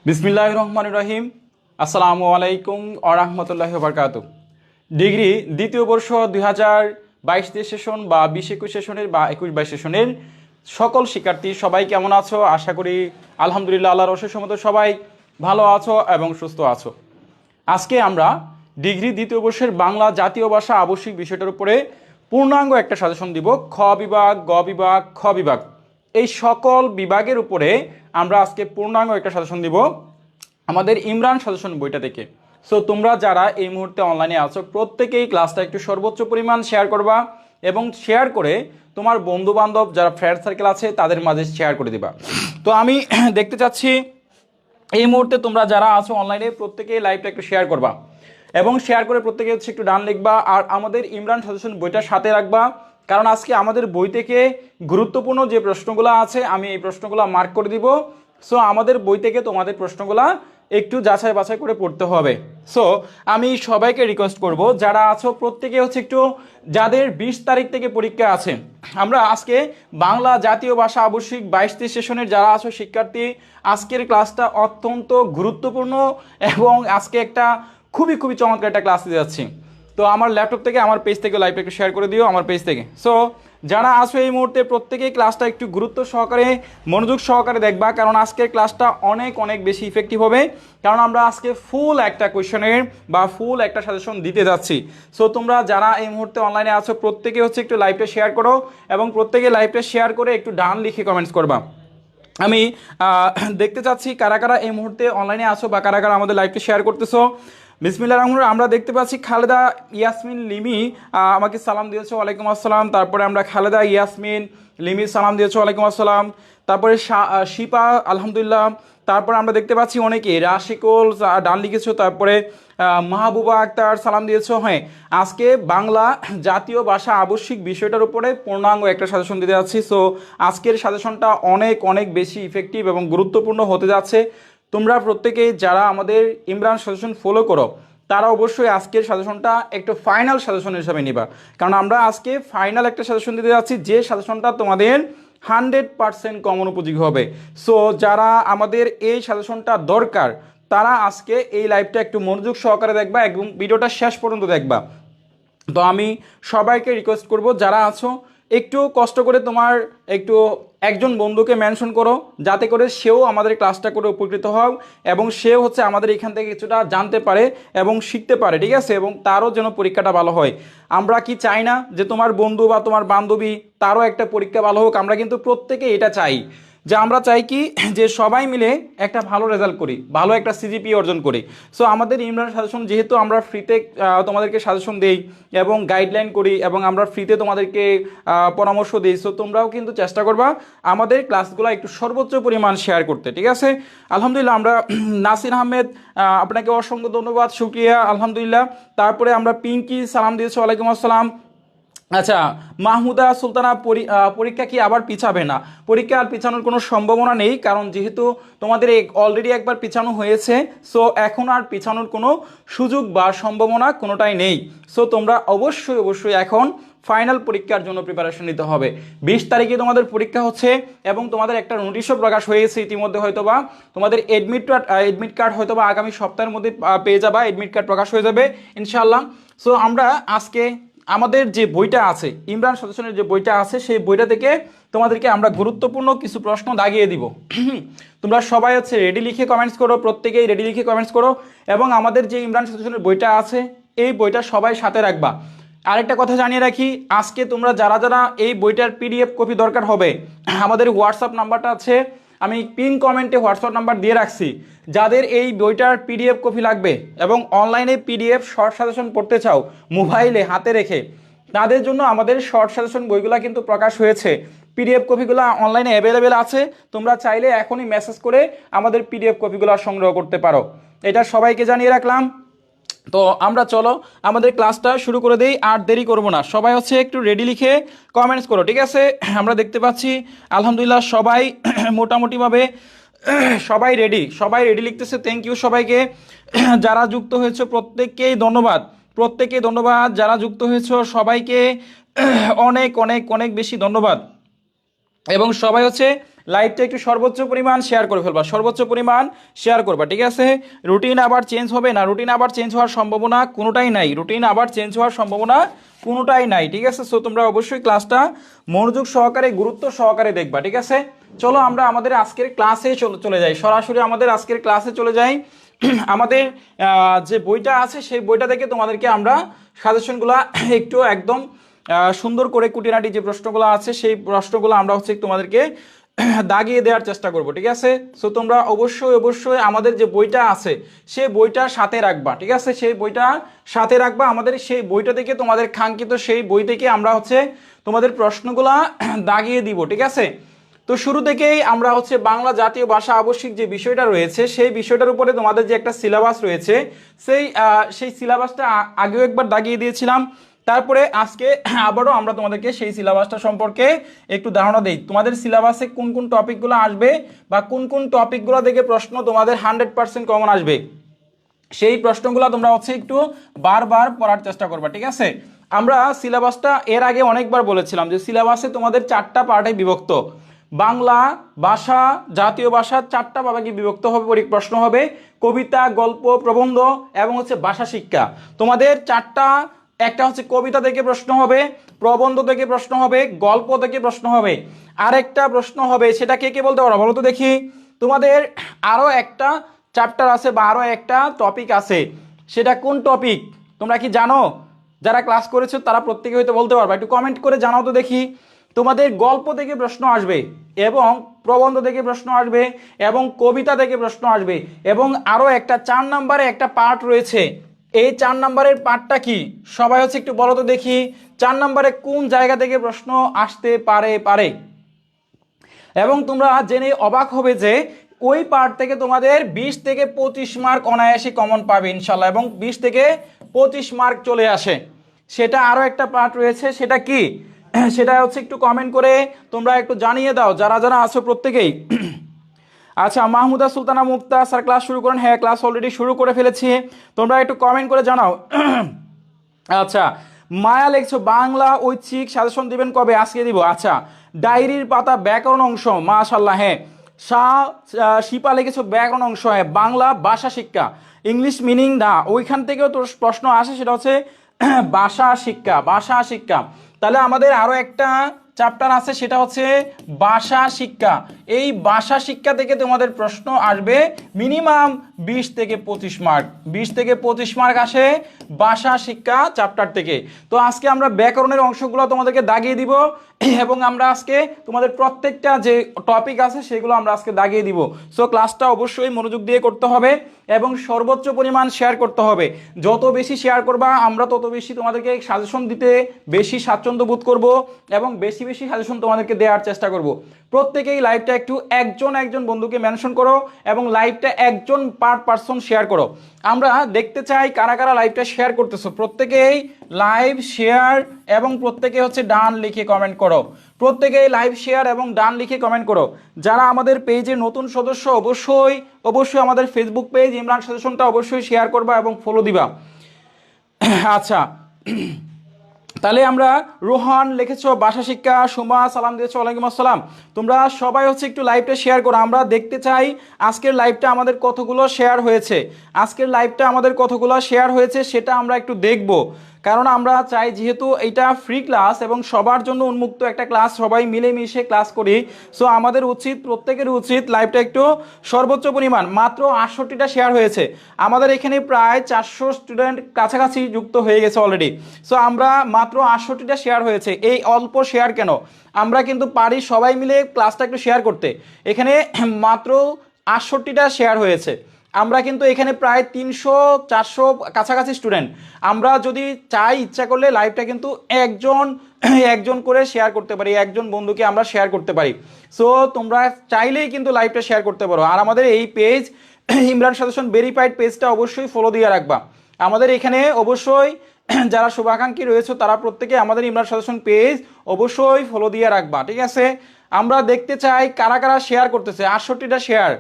বিসমিল্লাহির রহমানির রহিম। আসসালামু আলাইকুম ওয়া রাহমাতুল্লাহি ওয়া বারাকাতুহু। ডিগ্রি দ্বিতীয় বর্ষ 2022 সেশন বা 20-21 সেশনের বা 21-22 সেশনের সকল শিক্ষার্থী সবাই কেমন আছো? আশা করি আলহামদুলিল্লাহ আল্লাহর অশেষ রহমতে সবাই ভালো আছো এবং সুস্থ আছো। আজকে আমরা ডিগ্রি দ্বিতীয় বর্ষের বাংলা জাতীয় ভাষা আবশ্যিক বিষয়টার উপরে পূর্ণাঙ্গ একটা সাজেশন দিব। খ বিভাগ, গ বিভাগ, খ বিভাগ, এই সকল বিভাগের উপরে আমরা আজকে পূর্ণাঙ্গ একটা সাজেশন দিব আমাদের ইমরান সাজেশন বইটা থেকে। সো তোমরা যারা এই মুহূর্তে অনলাইনে আছো প্রত্যেকেই ক্লাসটা একটু সর্বোচ্চ পরিমাণ শেয়ার করবা এবং শেয়ার করে তোমার বন্ধু বান্ধব যারা ফ্রেন্ড সার্কেল আছে তাদের মাঝে শেয়ার করে দিবা। তো আমি দেখতে চাচ্ছি এই মুহূর্তে তোমরা যারা আছো অনলাইনে প্রত্যেকেই লাইভটা একটু শেয়ার করবা এবং শেয়ার করে প্রত্যেকে হচ্ছে একটু ডান লিখবা আর আমাদের ইমরান সাজেশন বইটা সাথে রাখবা, কারণ আজকে আমাদের বই থেকে গুরুত্বপূর্ণ যে প্রশ্নগুলো আছে আমি এই প্রশ্নগুলো মার্ক করে দিব। সো আমাদের বই থেকে তোমাদের প্রশ্নগুলো একটু যাচাই বাছাই করে পড়তে হবে। সো আমি সবাইকে রিকোয়েস্ট করব যারা আছো প্রত্যেকে হচ্ছে একটু, যাদের 20 তারিখ থেকে পরীক্ষা আছে, আমরা আজকে বাংলা জাতীয় ভাষা আবশ্যিক 22 সেশনের যারা আছো শিক্ষার্থী, আজকের ক্লাসটা অত্যন্ত গুরুত্বপূর্ণ এবং আজকে একটা খুবই খুবই চমৎকার একটা ক্লাস দিতে যাচ্ছি। তো আমার ল্যাপটপ থেকে আমার পেজ থেকে লাইভটা একটু শেয়ার করে দিও আমার পেজ থেকে। সো যারা আসো এই মুহূর্তে প্রত্যেকেই ক্লাসটা একটু গুরুত্ব সহকারে মনোযোগ সহকারে দেখবা, কারণ আজকের ক্লাসটা অনেক অনেক বেশি ইফেক্টিভ হবে, কারণ আমরা আজকে ফুল একটা কোয়েশনের বা ফুল একটা সাজেশন দিতে যাচ্ছি। সো তোমরা যারা এই মুহূর্তে অনলাইনে আছো প্রত্যেকে হচ্ছে একটু লাইভটা শেয়ার করো এবং প্রত্যেকে লাইভটা শেয়ার করে একটু ডান লিখে কমেন্টস করবা। আমি দেখতে চাচ্ছি কারা কারা এই মুহূর্তে অনলাইনে আছো বা কারা কারা আমাদের লাইভটা শেয়ার করতেছো। বিসমিল্লাহির রহমানির রহিম। আমরা দেখতে পাচ্ছি খালেদা ইয়াসমিন লিমি আমাকে সালাম দিয়েছো, ওয়ালাইকুম আসসালাম। তারপরে আমরা খালেদা ইয়াসমিন লিমি সালাম দিয়েছো, ওয়ালাইকুম আসসালাম। তারপরে শিপা আলহামদুলিল্লাহ। তারপরে আমরা দেখতে পাচ্ছি অনেকে রাশিকুল ডান লিখেছো, তারপরে মাহবুবা আক্তার সালাম দিয়েছো। হ্যাঁ, আজকে বাংলা জাতীয় ভাষা আবশ্যিক বিষয়টার উপরে পূর্ণাঙ্গ একটা সাজেশন দিতে যাচ্ছি। সো আজকের সাজেশনটা অনেক অনেক বেশি ইফেক্টিভ এবং গুরুত্বপূর্ণ হতে যাচ্ছে। তোমরা প্রত্যেকেই যারা আমাদের ইমরান সাজেশন ফলো করো তারা অবশ্যই আজকের সাজেশনটা একটু ফাইনাল সাজেশন হিসাবে নিবা, কারণ আমরা আজকে ফাইনাল একটা সাজেশন দিতে যাচ্ছি যে সাজেশনটা তোমাদের 100% কমন উপযোগী হবে। সো যারা আমাদের এই সাজেশনটা দরকার তারা আজকে এই লাইভটা একটু মনোযোগ সহকারে দেখবা এবং ভিডিওটা শেষ পর্যন্ত দেখবা। তো আমি সবাইকে রিকোয়েস্ট করব যারা আছো একটু কষ্ট করে তোমার একটু একজন বন্ধুকে মেনশন করো, যাতে করে সেও আমাদের ক্লাসটা করে উপকৃত হোক এবং সেও হচ্ছে আমাদের এখান থেকে কিছুটা জানতে পারে এবং শিখতে পারে, ঠিক আছে, এবং তারও যেন পরীক্ষাটা ভালো হয়। আমরা কি চাই না যে তোমার বন্ধু বা তোমার বান্ধবী তারও একটা পরীক্ষা ভালো হোক? আমরা কিন্তু প্রত্যেকে এটা চাই, যে আমরা চাই কি যে সবাই মিলে একটা ভালো রেজাল্ট করি, ভালো একটা সিজিপি অর্জন করি। সো আমাদের ইমরান সাজেশন যেহেতু আমরা ফ্রিতে তোমাদেরকে সাজেশন দেই এবং গাইডলাইন করি এবং আমরা ফ্রিতে তোমাদেরকে পরামর্শ দিই, সো তোমরাও কিন্তু চেষ্টা করবা আমাদের ক্লাসগুলো একটু সর্বোচ্চ পরিমাণ শেয়ার করতে, ঠিক আছে। আলহামদুলিল্লাহ। আমরা নাসির আহমেদ আপনাকে অসংখ্য ধন্যবাদ, শুক্রিয়া, আলহামদুলিল্লাহ। তারপরে আমরা পিঙ্কি সালাম দিয়েছি, ওয়ালাইকুম আসসালাম। আচ্ছা, মাহমুদা সুলতানা পরীক্ষা কি আবার পিছাবে? না, পরীক্ষা আর পিছানোর কোনো সম্ভাবনা নেই, কারণ যেহেতু তোমাদের অলরেডি একবার পিছানো হয়েছে, সো এখন আর পিছানোর কোনো সুযোগ বা সম্ভাবনা কোনোটাই নেই। সো তোমরা অবশ্যই অবশ্যই এখন ফাইনাল পরীক্ষার জন্য প্রিপারেশন নিতে হবে। 20 তারিখে তোমাদের পরীক্ষা হচ্ছে এবং তোমাদের একটা নোটিশও প্রকাশ হয়েছে ইতিমধ্যে, হয়তোবা তোমাদের এডমিট কার্ড হয়তোবা আগামী সপ্তাহের মধ্যে পেয়ে যাবা, এডমিট কার্ড প্রকাশ হয়ে যাবে ইনশাআল্লাহ। সো আমরা আজকে আমাদের যে বইটা আছে ইমরান সাজেশনের যে বইটা আছে সেই বইটা থেকে তোমাদেরকে আমরা গুরুত্বপূর্ণ কিছু প্রশ্ন দাগিয়ে দিব। তোমরা সবাই হচ্ছে রেডি লিখে কমেন্টস করো, প্রত্যেকেই রেডি লিখে কমেন্টস করো এবং আমাদের যে ইমরান সাজেশনের বইটা আছে এই বইটা সবাই সাথে রাখবা। আরেকটা কথা জানিয়ে রাখি, আজকে তোমরা যারা যারা এই বইটার পিডিএফ কপি দরকার হবে, আমাদের হোয়াটসঅ্যাপ নাম্বারটা আছে, আমি পিন কমেন্টে হোয়াটসঅ্যাপ নাম্বার দিয়ে রাখছি। যাদের এই বইটার পিডিএফ কপি লাগবে এবং অনলাইনে পিডিএফ শর্ট সাজেশন পড়তে চাও মোবাইলে হাতে রেখে, তাদের জন্য আমাদের শর্ট সাজেশন বইগুলো কিন্তু প্রকাশ হয়েছে। পিডিএফ কপিগুলো অনলাইনে অ্যাভেলেবেল আছে, তোমরা চাইলে এখনই মেসেজ করে আমাদের পিডিএফ কপিগুলো সংগ্রহ করতে পারো। এটা সবাইকে জানিয়ে রাখলাম। তো আমরা চলো আমাদের ক্লাসটা শুরু করে দেই, আর দেরি করব না। সবাই হচ্ছে একটু রেডি লিখে কমেন্টস করো, ঠিক আছে। আমরা দেখতে পাচ্ছি আলহামদুলিল্লাহ সবাই মোটামুটিভাবে সবাই রেডি লিখতেছে। থ্যাংক ইউ সবাইকে। যারা যুক্ত হয়েছে প্রত্যেককেই ধন্যবাদ। যারা যুক্ত হয়েছে সবাইকে অনেক অনেক অনেক বেশি ধন্যবাদ এবং সবাই হচ্ছে লাইভটা একটু সর্বোচ্চ পরিমাণ শেয়ার করে ফেলবা, সর্বোচ্চ পরিমাণ শেয়ার করবা, ঠিক আছে? রুটিন আবার চেঞ্জ হবে না, রুটিন আবার চেঞ্জ হওয়ার সম্ভাবনা কোনোটাই নাই, রুটিন আবার চেঞ্জ হওয়ার সম্ভাবনা কোনোটাই নাই, ঠিক আছে? সো তোমরা অবশ্যই ক্লাসটা মনোযোগ সহকারে গুরুত্ব সহকারে দেখবা, ঠিক আছে? চলো আমরা আমাদের আজকের ক্লাসে চলে যাই, সরাসরি আমাদের আজকের ক্লাসে চলে যাই। আমাদের যে বইটা আছে সেই বইটা থেকে তোমাদেরকে আমরা সাজেশনগুলো একটু একদম সুন্দর করে কুটিনাটি যে প্রশ্নগুলো আছে সেই প্রশ্নগুলো আমরা হচ্ছে তোমাদেরকে দাগিয়ে দেওয়ার চেষ্টা করব, ঠিক আছে? সো তোমরা অবশ্যই অবশ্যই আমাদের যে বইটা আছে সেই বইটা সাথে রাখবা, ঠিক আছে? সেই বইটা সাথে রাখবা, আমাদের সেই বইটা থেকে তোমাদের কাঙ্ক্ষিত সেই বই থেকে আমরা হচ্ছে তোমাদের প্রশ্নগুলা দাগিয়ে দিব, ঠিক আছে? তো শুরু থেকেই আমরা হচ্ছে বাংলা জাতীয় ভাষা আবশ্যিক যে বিষয়টা রয়েছে সেই বিষয়টার উপরে তোমাদের যে একটা সিলেবাস রয়েছে সেই সিলেবাসটা আগেও একবার দাগিয়ে দিয়েছিলাম। তারপরে আজকে আবারও আমরা তোমাদেরকে সেই সিলেবাসটা সম্পর্কে একটু ধারণা দিই, তোমাদের সিলেবাসে কোন কোন টপিকগুলো আসবে বা কোন কোন টপিকগুলো থেকে প্রশ্ন তোমাদের 100% কমন আসবে সেই প্রশ্নগুলো তোমরা হচ্ছে একটু বারবার পড়ার চেষ্টা করবা, ঠিক আছে? আমরা সিলেবাসটা এর আগে অনেকবার বলেছিলাম যে সিলেবাসে তোমাদের 4টা পার্টে বিভক্ত, বাংলা ভাষা জাতীয় ভাষা 4টা ভাগে বিভক্ত হবে, প্রশ্ন হবে কবিতা, গল্প, প্রবন্ধ এবং হচ্ছে ভাষা শিক্ষা। তোমাদের 4টা, একটা হচ্ছে কবিতা থেকে প্রশ্ন হবে, প্রবন্ধ থেকে প্রশ্ন হবে, গল্প থেকে প্রশ্ন হবে, আরেকটা প্রশ্ন হবে, সেটা কে কে বলতে পারো বলো তো দেখি? তোমাদের আরও একটা চ্যাপ্টার আছে বা আরও একটা টপিক আছে, সেটা কোন টপিক তোমরা কি জানো? যারা ক্লাস করেছো তারা প্রত্যেকে হয়তো বলতে পারবা, একটু কমেন্ট করে জানাও তো দেখি। তোমাদের গল্প থেকে প্রশ্ন আসবে এবং প্রবন্ধ থেকে প্রশ্ন আসবে এবং কবিতা থেকে প্রশ্ন আসবে এবং আরও একটা 4 নম্বরে একটা পার্ট রয়েছে, এই 4 নম্বরের পার্টটা কি সবাই হচ্ছে একটু বলো তো দেখি? 4 নম্বরে কোন জায়গা থেকে প্রশ্ন আসতে পারে এবং তোমরা জেনে অবাক হবে যে ওই পার্ট থেকে তোমাদের 20 থেকে 25 মার্ক অনায়াসে কমন পাবে ইনশাল্লাহ, এবং 20 থেকে 25 মার্ক চলে আসে। সেটা আরও একটা পার্ট রয়েছে, সেটা কি সেটা হচ্ছে একটু কমেন্ট করে তোমরা একটু জানিয়ে দাও যারা যারা আছো প্রত্যেকেই। আচ্ছা, মাহমুদা সুলতানা মুক্তা স্যার ক্লাস শুরু করেন। হ্যাঁ, ক্লাস অলরেডি শুরু করে ফেলেছি, তোমরা একটু কমেন্ট করে জানাও। আচ্ছা, মায়া লিখছো বাংলা ঐচ্ছিক সাজেশন দিবেন কবে? আজকে দিব। আচ্ছা, ডায়েরির পাতা ব্যাকরণ অংশ, মাশাআল্লাহ। হ্যাঁ, শিপা লিখেছো ব্যাকরণ অংশ, হ্যাঁ, বাংলা ভাষা শিক্ষা, ইংলিশ মিনিং না, ওইখান থেকেও তো প্রশ্ন আসে, সেটা হচ্ছে ভাষা শিক্ষা। তাহলে আমাদের আরও একটা চ্যাপ্টার আছে, সেটা হচ্ছে ভাষা শিক্ষা। এই ভাষা শিক্ষা থেকে তোমাদের প্রশ্ন আসবে মিনিমাম 20 থেকে 25 মার্ক, 20 থেকে 25 মার্ক আসে ভাষা শিক্ষা চ্যাপ্টার থেকে। তো আজকে আমরা ব্যাকরণের অংশগুলো তোমাদেরকে দাগিয়ে দিব এবং আমরা আজকে তোমাদের প্রত্যেকটা যে টপিক আছে সেগুলো আমরা আজকে দাগিয়ে দিব। সো ক্লাসটা অবশ্যই মনোযোগ দিয়ে করতে হবে এবং সর্বোচ্চ পরিমাণ শেয়ার করতে হবে। যত বেশি শেয়ার করবা আমরা তত বেশি তোমাদেরকে সাজেশন দিতে বেশি স্বাচ্ছন্দ্য বোধ করব এবং বেশি বেশি সাজেশন তোমাদেরকে দেওয়ার চেষ্টা করব। প্রত্যেকেই লাইভটা একটু একজন বন্ধুকে মেনশন করো এবং লাইভটা একজন পার পারসন শেয়ার করো। আমরা দেখতে চাই কারা কারা লাইভটা শেয়ার করতেছো। প্রত্যেকেই লাইভ শেয়ার এবং প্রত্যেকে হচ্ছে ডান লিখে কমেন্ট করো। প্রত্যেকেই লাইভ শেয়ার এবং ডান লিখে কমেন্ট করো। যারা আমাদের পেজে নতুন সদস্য অবশ্যই আমাদের ফেসবুক পেজ ইমরান সাজেশনটা অবশ্যই শেয়ার করবা এবং ফলো দিবা। আচ্ছা, তাহলে আমরা রোহান লিখেছো ভাষা শিক্ষা, সুমা সালাম দিয়েছো ওয়ালাইকুম আসসালাম। তোমরা সবাই হচ্ছে একটু লাইভটা শেয়ার করো। আমরা দেখতে চাই আজকের লাইভটা আমাদের কতগুলো শেয়ার হয়েছে, সেটা আমরা একটু দেখব। কারণ আমরা চাই যেহেতু এটা ফ্রি ক্লাস এবং সবার জন্য উন্মুক্ত একটা ক্লাস, সবাই মিলেমিশে ক্লাস করি। সো আমাদের উচিত, প্রত্যেকের উচিত লাইভটা একটু সর্বোচ্চ পরিমাণ, মাত্র 68টা শেয়ার হয়েছে। আমাদের এখানে প্রায় 400 স্টুডেন্ট কাছাকাছি যুক্ত হয়ে গেছে অলরেডি। সো আমরা মাত্র 68টা শেয়ার হয়েছে। এই অল্প শেয়ার কেন? আমরা কিন্তু পারি সবাই মিলে ক্লাসটা একটু শেয়ার করতে। এখানে মাত্র 68টা শেয়ার হয়েছে। আমরা কিন্তু এখানে প্রায় 300-400 কাছাকাছি স্টুডেন্ট। আমরা যদি চাই, ইচ্ছা করলে লাইভটা কিন্তু একজন করে শেয়ার করতে পারি, একজন বন্ধুকে আমরা শেয়ার করতে পারি। সো তোমরা চাইলেই কিন্তু লাইভটা শেয়ার করতে পারো। আর আমাদের এই পেজ ইমরান সাজেশন ভেরিফাইড পেজটা অবশ্যই ফলো দিয়ে রাখবা। আমাদের এখানে অবশ্যই যারা শুভাকাঙ্ক্ষী রয়েছে তারা প্রত্যেকে আমাদের ইমরান সাজেশন পেজ অবশ্যই ফলো দিয়ে রাখবা, ঠিক আছে? আমরা দেখতে চাই কারা কারা শেয়ার করতেছে। 68টা শেয়ার,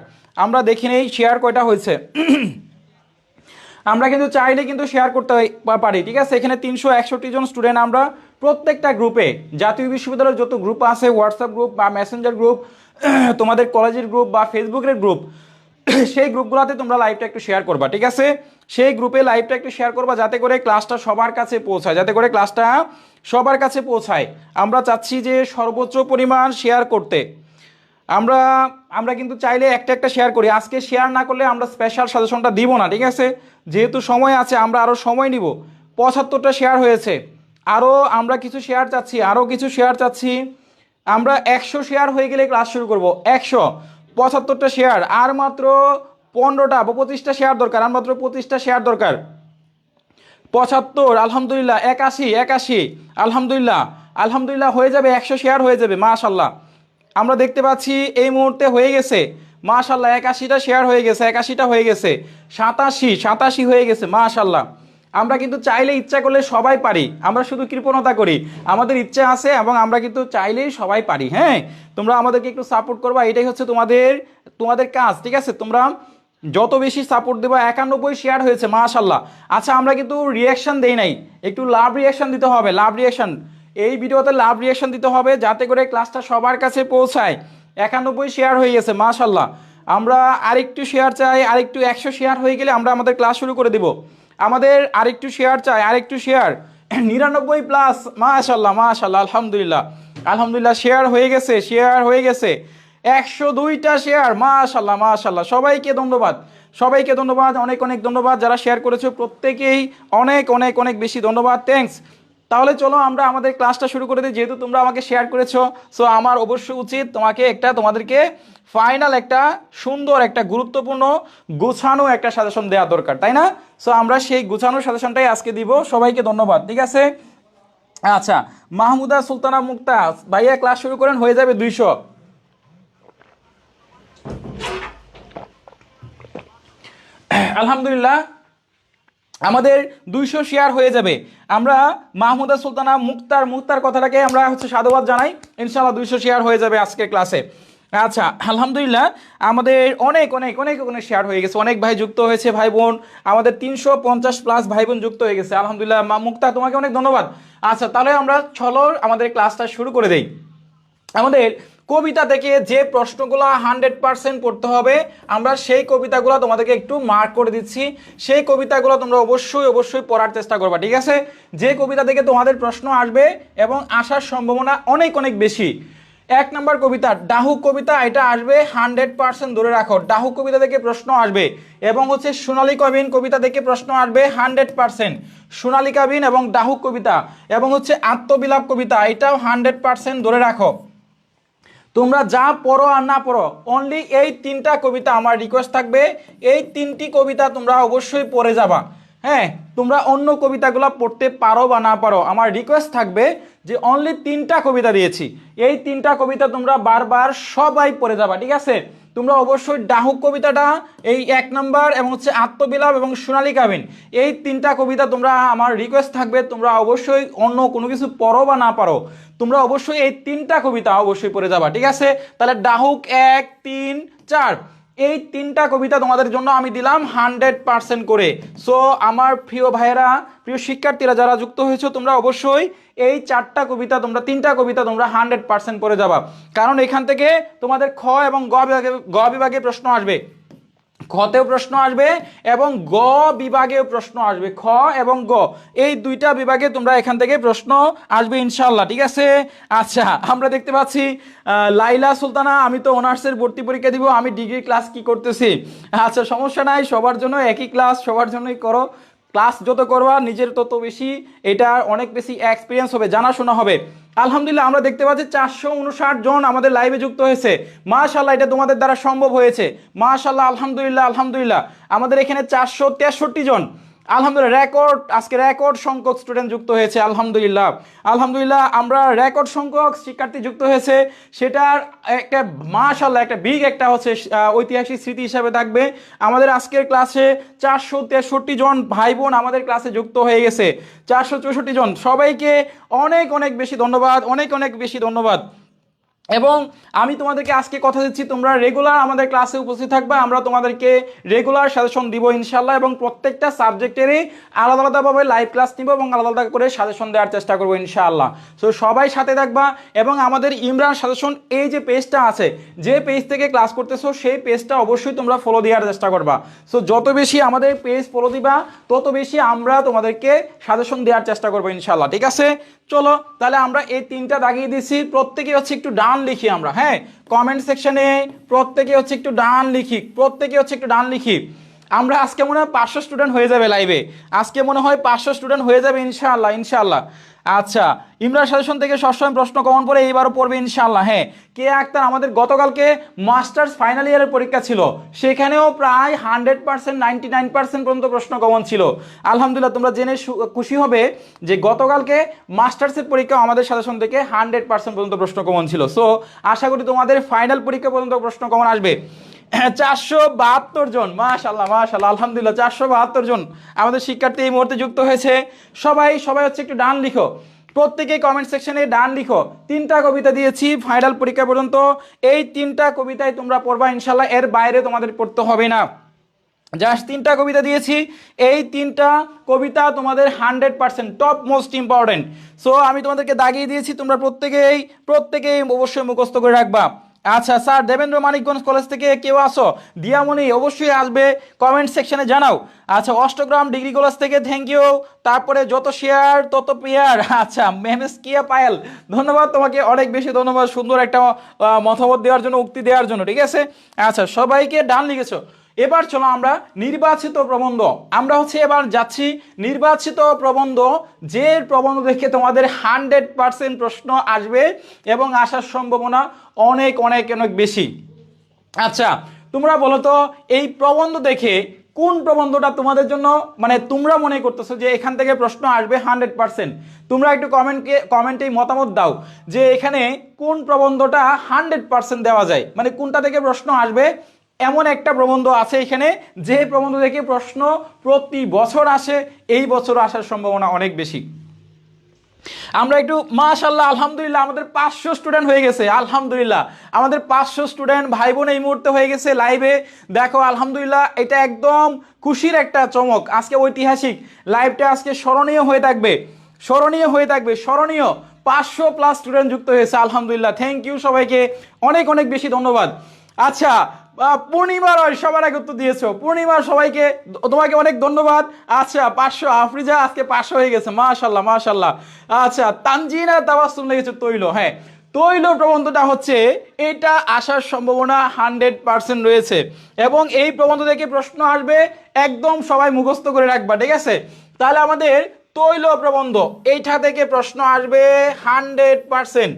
আমরা দেখি নেই শেয়ার কয়টা হয়েছে। আমরা কিন্তু চাইলে কিন্তু শেয়ার করতে পারি, ঠিক আছে? এখানে 361 জন স্টুডেন্ট। আমরা প্রত্যেকটা গ্রুপে, জাতীয় বিশ্ববিদ্যালয়ের যত গ্রুপ আছে, হোয়াটসঅ্যাপ গ্রুপ বা মেসেঞ্জার গ্রুপ তোমাদের কলেজের গ্রুপ বা ফেসবুকের গ্রুপ, সেই গ্রুপগুলোতে তোমরা লাইভটা একটু শেয়ার করবা, ঠিক আছে? সেই গ্রুপে লাইভটা একটু শেয়ার করবা যাতে করে ক্লাসটা সবার কাছে পৌঁছায়, যাতে করে ক্লাসটা সবার কাছে পৌঁছায়। আমরা চাচ্ছি যে সর্বোচ্চ পরিমাণ শেয়ার করতে। আমরা আমরা কিন্তু চাইলে একটা একটা শেয়ার করি, আজকে শেয়ার না করলে আমরা স্পেশাল সাজেশনটা দিব না, ঠিক আছে? যেহেতু সময় আছে, আমরা আরও সময় নিব। 75টা শেয়ার হয়েছে, আরও আমরা কিছু শেয়ার চাচ্ছি, আরও কিছু শেয়ার চাচ্ছি। আমরা 100 শেয়ার হয়ে গেলে ক্লাস শুরু করব। 175টা শেয়ার, আর মাত্র 15টা বা 25টা শেয়ার দরকার, আর মাত্র 25টা শেয়ার দরকার। 75, আলহামদুলিল্লাহ। 81, আলহামদুলিল্লাহ, আলহামদুলিল্লাহ, হয়ে যাবে, 100 শেয়ার হয়ে যাবে, মাশাল্লাহ। আমরা দেখতে পাচ্ছি এই মুহূর্তে হয়ে গেছে, মাশাল্লাহ, 81টা শেয়ার হয়ে গেছে, 81টা হয়ে গেছে, 87 হয়ে গেছে, মাশাল্লাহ। আমরা কিন্তু চাইলে, ইচ্ছা করলে সবাই পারি, আমরা শুধু কৃপণতা করি, আমাদের ইচ্ছা আছে এবং আমরা কিন্তু চাইলেই সবাই পারি। হ্যাঁ, তোমরা আমাদেরকে একটু সাপোর্ট করবা, এটাই হচ্ছে তোমাদের তোমাদের কাজ, ঠিক আছে? তোমরা যত বেশি সাপোর্ট দেবা। 91 শেয়ার হয়েছে, মাশাল্লাহ। আচ্ছা, আমরা কিন্তু রিয়াকশন দেই নাই, একটু লাভ রিয়াকশন দিতে হবে, লাভ রিয়াকশন। এই ভিডিওতে লাভ রিয়াকশন দিতে হবে যাতে করে ক্লাসটা সবার কাছে পৌঁছায়। 91 শেয়ার হয়ে গেছে, মাশাল্লাহ। আমরা আরেকটু শেয়ার চাই, আরেকটু 100 শেয়ার হয়ে গেলে আমরা আমাদের ক্লাস শুরু করে দিব। আমাদের আরেকটু শেয়ার চাই, আরেকটু শেয়ার। 99 প্লাস, মাশাল্লাহ, মাশাল্লাহ, আলহামদুলিল্লাহ, আলহামদুলিল্লাহ, শেয়ার হয়ে গেছে, শেয়ার হয়ে গেছে। 102টা শেয়ার, মাশাল্লাহ, মাশাল্লাহ। সবাইকে ধন্যবাদ, সবাইকে ধন্যবাদ, অনেক অনেক ধন্যবাদ যারা শেয়ার করেছো, প্রত্যেকেই অনেক অনেক অনেক বেশি ধন্যবাদ, থ্যাঙ্কস। তাহলে চলো আমরা আমাদের ক্লাসটা শুরু করে দিই। যেহেতু তোমরা আমাকে শেয়ার করেছো, সো আমার অবশ্যই উচিত তোমাদেরকে ফাইনাল একটা সুন্দর, একটা গুরুত্বপূর্ণ, গোছানো একটা সাজেশন দেওয়া দরকার, তাই না? সো আমরা সেই গোছানো সাজেশনটাই আজকে দিব। সবাইকে ধন্যবাদ, ঠিক আছে? আচ্ছা, মাহমুদা সুলতানা মুক্তা ভাইয়া ক্লাস শুরু করেন, হয়ে যাবে 200। আলহামদুলিল্লাহ, আমাদের 200 শেয়ার হয়ে যাবে। আমরা মাহমুদা সুলতানা মুক্তার কথাটাকে আমরা সাধুবাদ জানাই। ইনশাআল্লাহ 200 শেয়ার হয়ে যাবে আজকের ক্লাসে। আচ্ছা, আলহামদুলিল্লাহ, আমাদের অনেক অনেক অনেক অনেক শেয়ার হয়ে গেছে, অনেক ভাই যুক্ত হয়েছে, ভাই বোন আমাদের 350 প্লাস ভাই বোন যুক্ত হয়ে গেছে, আলহামদুলিল্লাহ। মুক্তা, তোমাকে অনেক ধন্যবাদ। আচ্ছা, তাহলে আমরা চলো আমাদের ক্লাসটা শুরু করে দেই। আমাদের কবিতা থেকে যে প্রশ্নগুলো 100% পড়তে হবে, আমরা সেই কবিতাগুলো তোমাদেরকে একটু মার্ক করে দিচ্ছি। সেই কবিতাগুলো তোমরা অবশ্যই অবশ্যই পড়ার চেষ্টা করবা, ঠিক আছে? যে কবিতা থেকে তোমাদের প্রশ্ন আসবে এবং আসার সম্ভাবনা অনেক অনেক বেশি। 1 নম্বর কবিতা, ডাহুক কবিতা, এটা আসবে 100% ধরে রাখো। ডাহুক কবিতা থেকে প্রশ্ন আসবে, এবং সোনালী কাবিন কবিতা থেকে প্রশ্ন আসবে 100%। সোনালী কাবিন এবং ডাহুক কবিতা, এবং আত্মবিলাপ কবিতা, এটাও 100% ধরে রাখো। তোমরা যা পড়ো আর না পড়ো, অনলি এই 3টা কবিতা আমার রিকোয়েস্ট থাকবে, এই 3টি কবিতা তোমরা অবশ্যই পড়ে যাবা। হ্যাঁ, তোমরা অন্য কবিতাগুলো পড়তে পারো বা না পারো, আমার রিকোয়েস্ট থাকবে যে অনলি 3টা কবিতা দিয়েছি, এই 3টা কবিতা তোমরা বারবার সবাই পড়ে যাবা, ঠিক আছে? তোমরা অবশ্যই ডাহুক কবিতাটা, এই 1 নম্বর, এবং আত্মবিলাপ এবং সোনালী কাবিন, এই 3টা কবিতা তোমরা, আমার রিকোয়েস্ট থাকবে তোমরা অবশ্যই অন্য কোনো কিছু পড়ো বা না পারো, তোমরা অবশ্যই এই 3টা কবিতা অবশ্যই পড়ে যাবা, ঠিক আছে? তাহলে ডাহুক 1, 3, 4, এই 3টা কবিতা তোমাদের জন্য আমি দিলাম 100% করে। সো আমার প্রিয় ভাইয়েরা, প্রিয় শিক্ষার্থীরা যারা যুক্ত হয়েছে, তোমরা অবশ্যই এই 3টা কবিতা তোমরা 100% পড়ে যাবা, কারণ এখান থেকে তোমাদের খ এবং গ বিভাগে প্রশ্ন আসবে, খতেও প্রশ্ন আসবে এবং গ বিভাগেও প্রশ্ন আসবে। খ এবং গ, এই 2টা বিভাগে তোমরা এখান থেকে প্রশ্ন আসবে ইনশাআল্লাহ, ঠিক আছে? আচ্ছা, আমরা দেখতে পাচ্ছি লাইলা সুলতানা, আমি তো অনার্সের ভর্তি পরীক্ষা দিব, আমি ডিগ্রি ক্লাস কি করতেছি। আচ্ছা, সমস্যা নাই, সবার জন্য একই ক্লাস, সবার জন্যই করো। ক্লাস যত করবা নিজের তত বেশি, এটা অনেক বেশি এক্সপিরিয়েন্স হবে, জানাশোনা হবে। আলহামদুলিল্লাহ, আমরা দেখতে পাচ্ছি 459 জন আমাদের লাইভে যুক্ত হয়েছে, মাশাআল্লাহ, এটা তোমাদের দ্বারা সম্ভব হয়েছে, মাশাআল্লাহ, আলহামদুলিল্লাহ, আলহামদুলিল্লাহ। আমাদের এখানে 463 জন, আলহামদুলিল্লাহ, আজকে রেকর্ড সংখ্যক স্টুডেন্ট যুক্ত হয়েছে, আলহামদুলিল্লাহ, আলহামদুলিল্লাহ। আমরা রেকর্ড সংখ্যক শিক্ষার্থী যুক্ত হয়েছে, সেটার একটা মাশাআল্লাহ, একটা বিগ একটা ঐতিহাসিক স্মৃতি হিসাবে থাকবে। আমাদের আজকের ক্লাসে 463 জন ভাই বোন আমাদের ক্লাসে যুক্ত হয়ে গেছে, 464 জন। সবাইকে অনেক অনেক বেশি ধন্যবাদ, অনেক অনেক বেশি ধন্যবাদ। এবং আমি তোমাদেরকে আজকে কথা দিচ্ছি তোমরা রেগুলার আমাদের ক্লাসে উপস্থিত থাকবে, আমরা তোমাদেরকে রেগুলার সাজেশন দিব ইনশাল্লাহ, এবং প্রত্যেকটা সাবজেক্টেরই আলাদা আলাদাভাবে লাইভ ক্লাস নিব এবং আলাদা আলাদা করে সাজেশন দেওয়ার চেষ্টা করবো ইনশাআল্লাহ। সো সবাই সাথে থাকবা, এবং আমাদের ইমরান সাজেশন এই যে পেজটা আছে, যে পেজ থেকে ক্লাস করতেছো সেই পেজটা অবশ্যই তোমরা ফলো দেওয়ার চেষ্টা করবা। সো যত বেশি আমাদের পেজ ফলো দিবা তত বেশি আমরা তোমাদেরকে সাজেশন দেওয়ার চেষ্টা করবো ইনশাআল্লাহ, ঠিক আছে? চলো তাহলে আমরা এই তিনটা দাগিয়ে দিচ্ছি, প্রত্যেকে হচ্ছে একটু ডান লিখি আমরা, হ্যাঁ কমেন্ট সেকশনে প্রত্যেকে হচ্ছে একটু ডান লিখি, প্রত্যেকে হচ্ছে একটু ডান লিখি। আমরা আজকে মনে হয় 500 স্টুডেন্ট হয়ে যাবে লাইভে, আজকে মনে হয় 500 স্টুডেন্ট হয়ে যাবে ইনশাআল্লাহ ইনশাআল্লাহ। আচ্ছা, ইমরান সাজেশন থেকে সবসময় প্রশ্ন কমন পড়ে, এইবারও পড়বে ইনশাআল্লাহ। হ্যাঁ, কে আক্তার, আমাদের গতকালকে মাস্টার্স ফাইনাল ইয়ারের পরীক্ষা ছিল, সেখানেও প্রায় 100% 99% পর্যন্ত প্রশ্ন কমন ছিল। আলহামদুলিল্লাহ, তোমরা জেনে খুশি হবে যে গতকালকে মাস্টার্সের পরীক্ষা আমাদের সাজেশন থেকে 100% পর্যন্ত প্রশ্ন কমন ছিল। সো আশা করি তোমাদের ফাইনাল পরীক্ষা পর্যন্ত প্রশ্ন কমন আসবে। 472 জন, মাশাআল্লাহ মাশাআল্লাহ, আলহামদুলিল্লাহ 472 জন আমাদের শিক্ষার্থী এই মুহূর্তে যুক্ত হয়েছে। সবাই হচ্ছে একটু ডান লিখো, প্রত্যেকেই কমেন্ট সেকশনে ডান লিখো। 3টা কবিতা দিয়েছি ফাইনাল পরীক্ষা পর্যন্ত, এই 3টা কবিতায় তোমরা পড়বা ইনশাআল্লাহ, এর বাইরে তোমাদের পড়তে হবে না। জাস্ট 3টা কবিতা দিয়েছি, এই 3টা কবিতা তোমাদের 100% টপ মোস্ট ইম্পর্টেন্ট। সো আমি তোমাদেরকে দাগিয়ে দিয়েছি, তোমরা প্রত্যেকেই অবশ্যই মুখস্থ করে রাখবা। আচ্ছা স্যার, দেবেন্দ্র মানিকগঞ্জ কলেজ থেকে কেউ আসো? দিয়ামণি অবশ্যই আসবে, কমেন্ট সেকশনে জানাও। আচ্ছা, অষ্টগ্রাম ডিগ্রি কলেজ থেকে থ্যাংক ইউ। তারপরে যত শেয়ার তত পেয়ার। আচ্ছা, মেমেস কিয়া পায়েল, ধন্যবাদ তোমাকে, অনেক বেশি ধন্যবাদ সুন্দর একটা মতামত দেওয়ার জন্য, উক্তি দেওয়ার জন্য, ঠিক আছে? আচ্ছা, সবাইকে ডান লিখেছো। এবার চলো আমরা নির্বাচিত প্রবন্ধ, আমরা এবার যাচ্ছি নির্বাচিত প্রবন্ধ, যে প্রবন্ধ দেখে তোমাদের 100% প্রশ্ন আসবে এবং আসার সম্ভাবনা অনেক অনেক অনেক বেশি। আচ্ছা, তোমরা বলো তো এই প্রবন্ধ দেখে কোন প্রবন্ধটা তোমাদের জন্য, মানে তোমরা মনে করতেছো যে এখান থেকে প্রশ্ন আসবে 100%? তোমরা একটু কমেন্টে মতামত দাও যে এখানে কোন প্রবন্ধটা 100% দেওয়া যায়, মানে কোনটা থেকে প্রশ্ন আসবে। এমন একটা প্রবন্ধ আছে এখানে যে প্রবন্ধ থেকে প্রশ্ন প্রতি বছর আসে, এই বছর আসার সম্ভাবনা অনেক বেশি। আমরা একটু মাশাআল্লাহ আলহামদুলিল্লাহ, আমাদের 500 স্টুডেন্ট হয়ে গেছে, আলহামদুলিল্লাহ আমাদের 500 স্টুডেন্ট ভাই বোন এই মুহূর্তে হয়ে গেছে লাইভে। দেখো আলহামদুলিল্লাহ, এটা একদম খুশির একটা চমক, আজকে ঐতিহাসিক লাইভটা আজকে স্মরণীয় হয়ে থাকবে, স্মরণীয়। 500+ স্টুডেন্ট যুক্ত হয়েছে, আলহামদুলিল্লাহ, থ্যাংক ইউ সবাইকে, অনেক অনেক বেশি ধন্যবাদ। আচ্ছা, পূর্ণিমা রয় সবার আগে উত্তর দিয়েছো, পূর্ণিমা সবাইকে তোমাকে অনেক ধন্যবাদ। আচ্ছা, 500, আফরিজা আজকে 500 হয়ে গেছে, মাশাআল্লাহ মাশাআল্লাহ। আচ্ছা, তানজিনা তাবাসসুম লেগেছে তৈল, হ্যাঁ তৈল প্রবন্ধটা এটা আসার সম্ভাবনা 100% রয়েছে, এবং এই প্রবন্ধ থেকে প্রশ্ন আসবে, একদম সবাই মুখস্থ করে রাখবা, ঠিক আছে? তাহলে আমাদের তৈল প্রবন্ধ, এইটা থেকে প্রশ্ন আসবে 100%।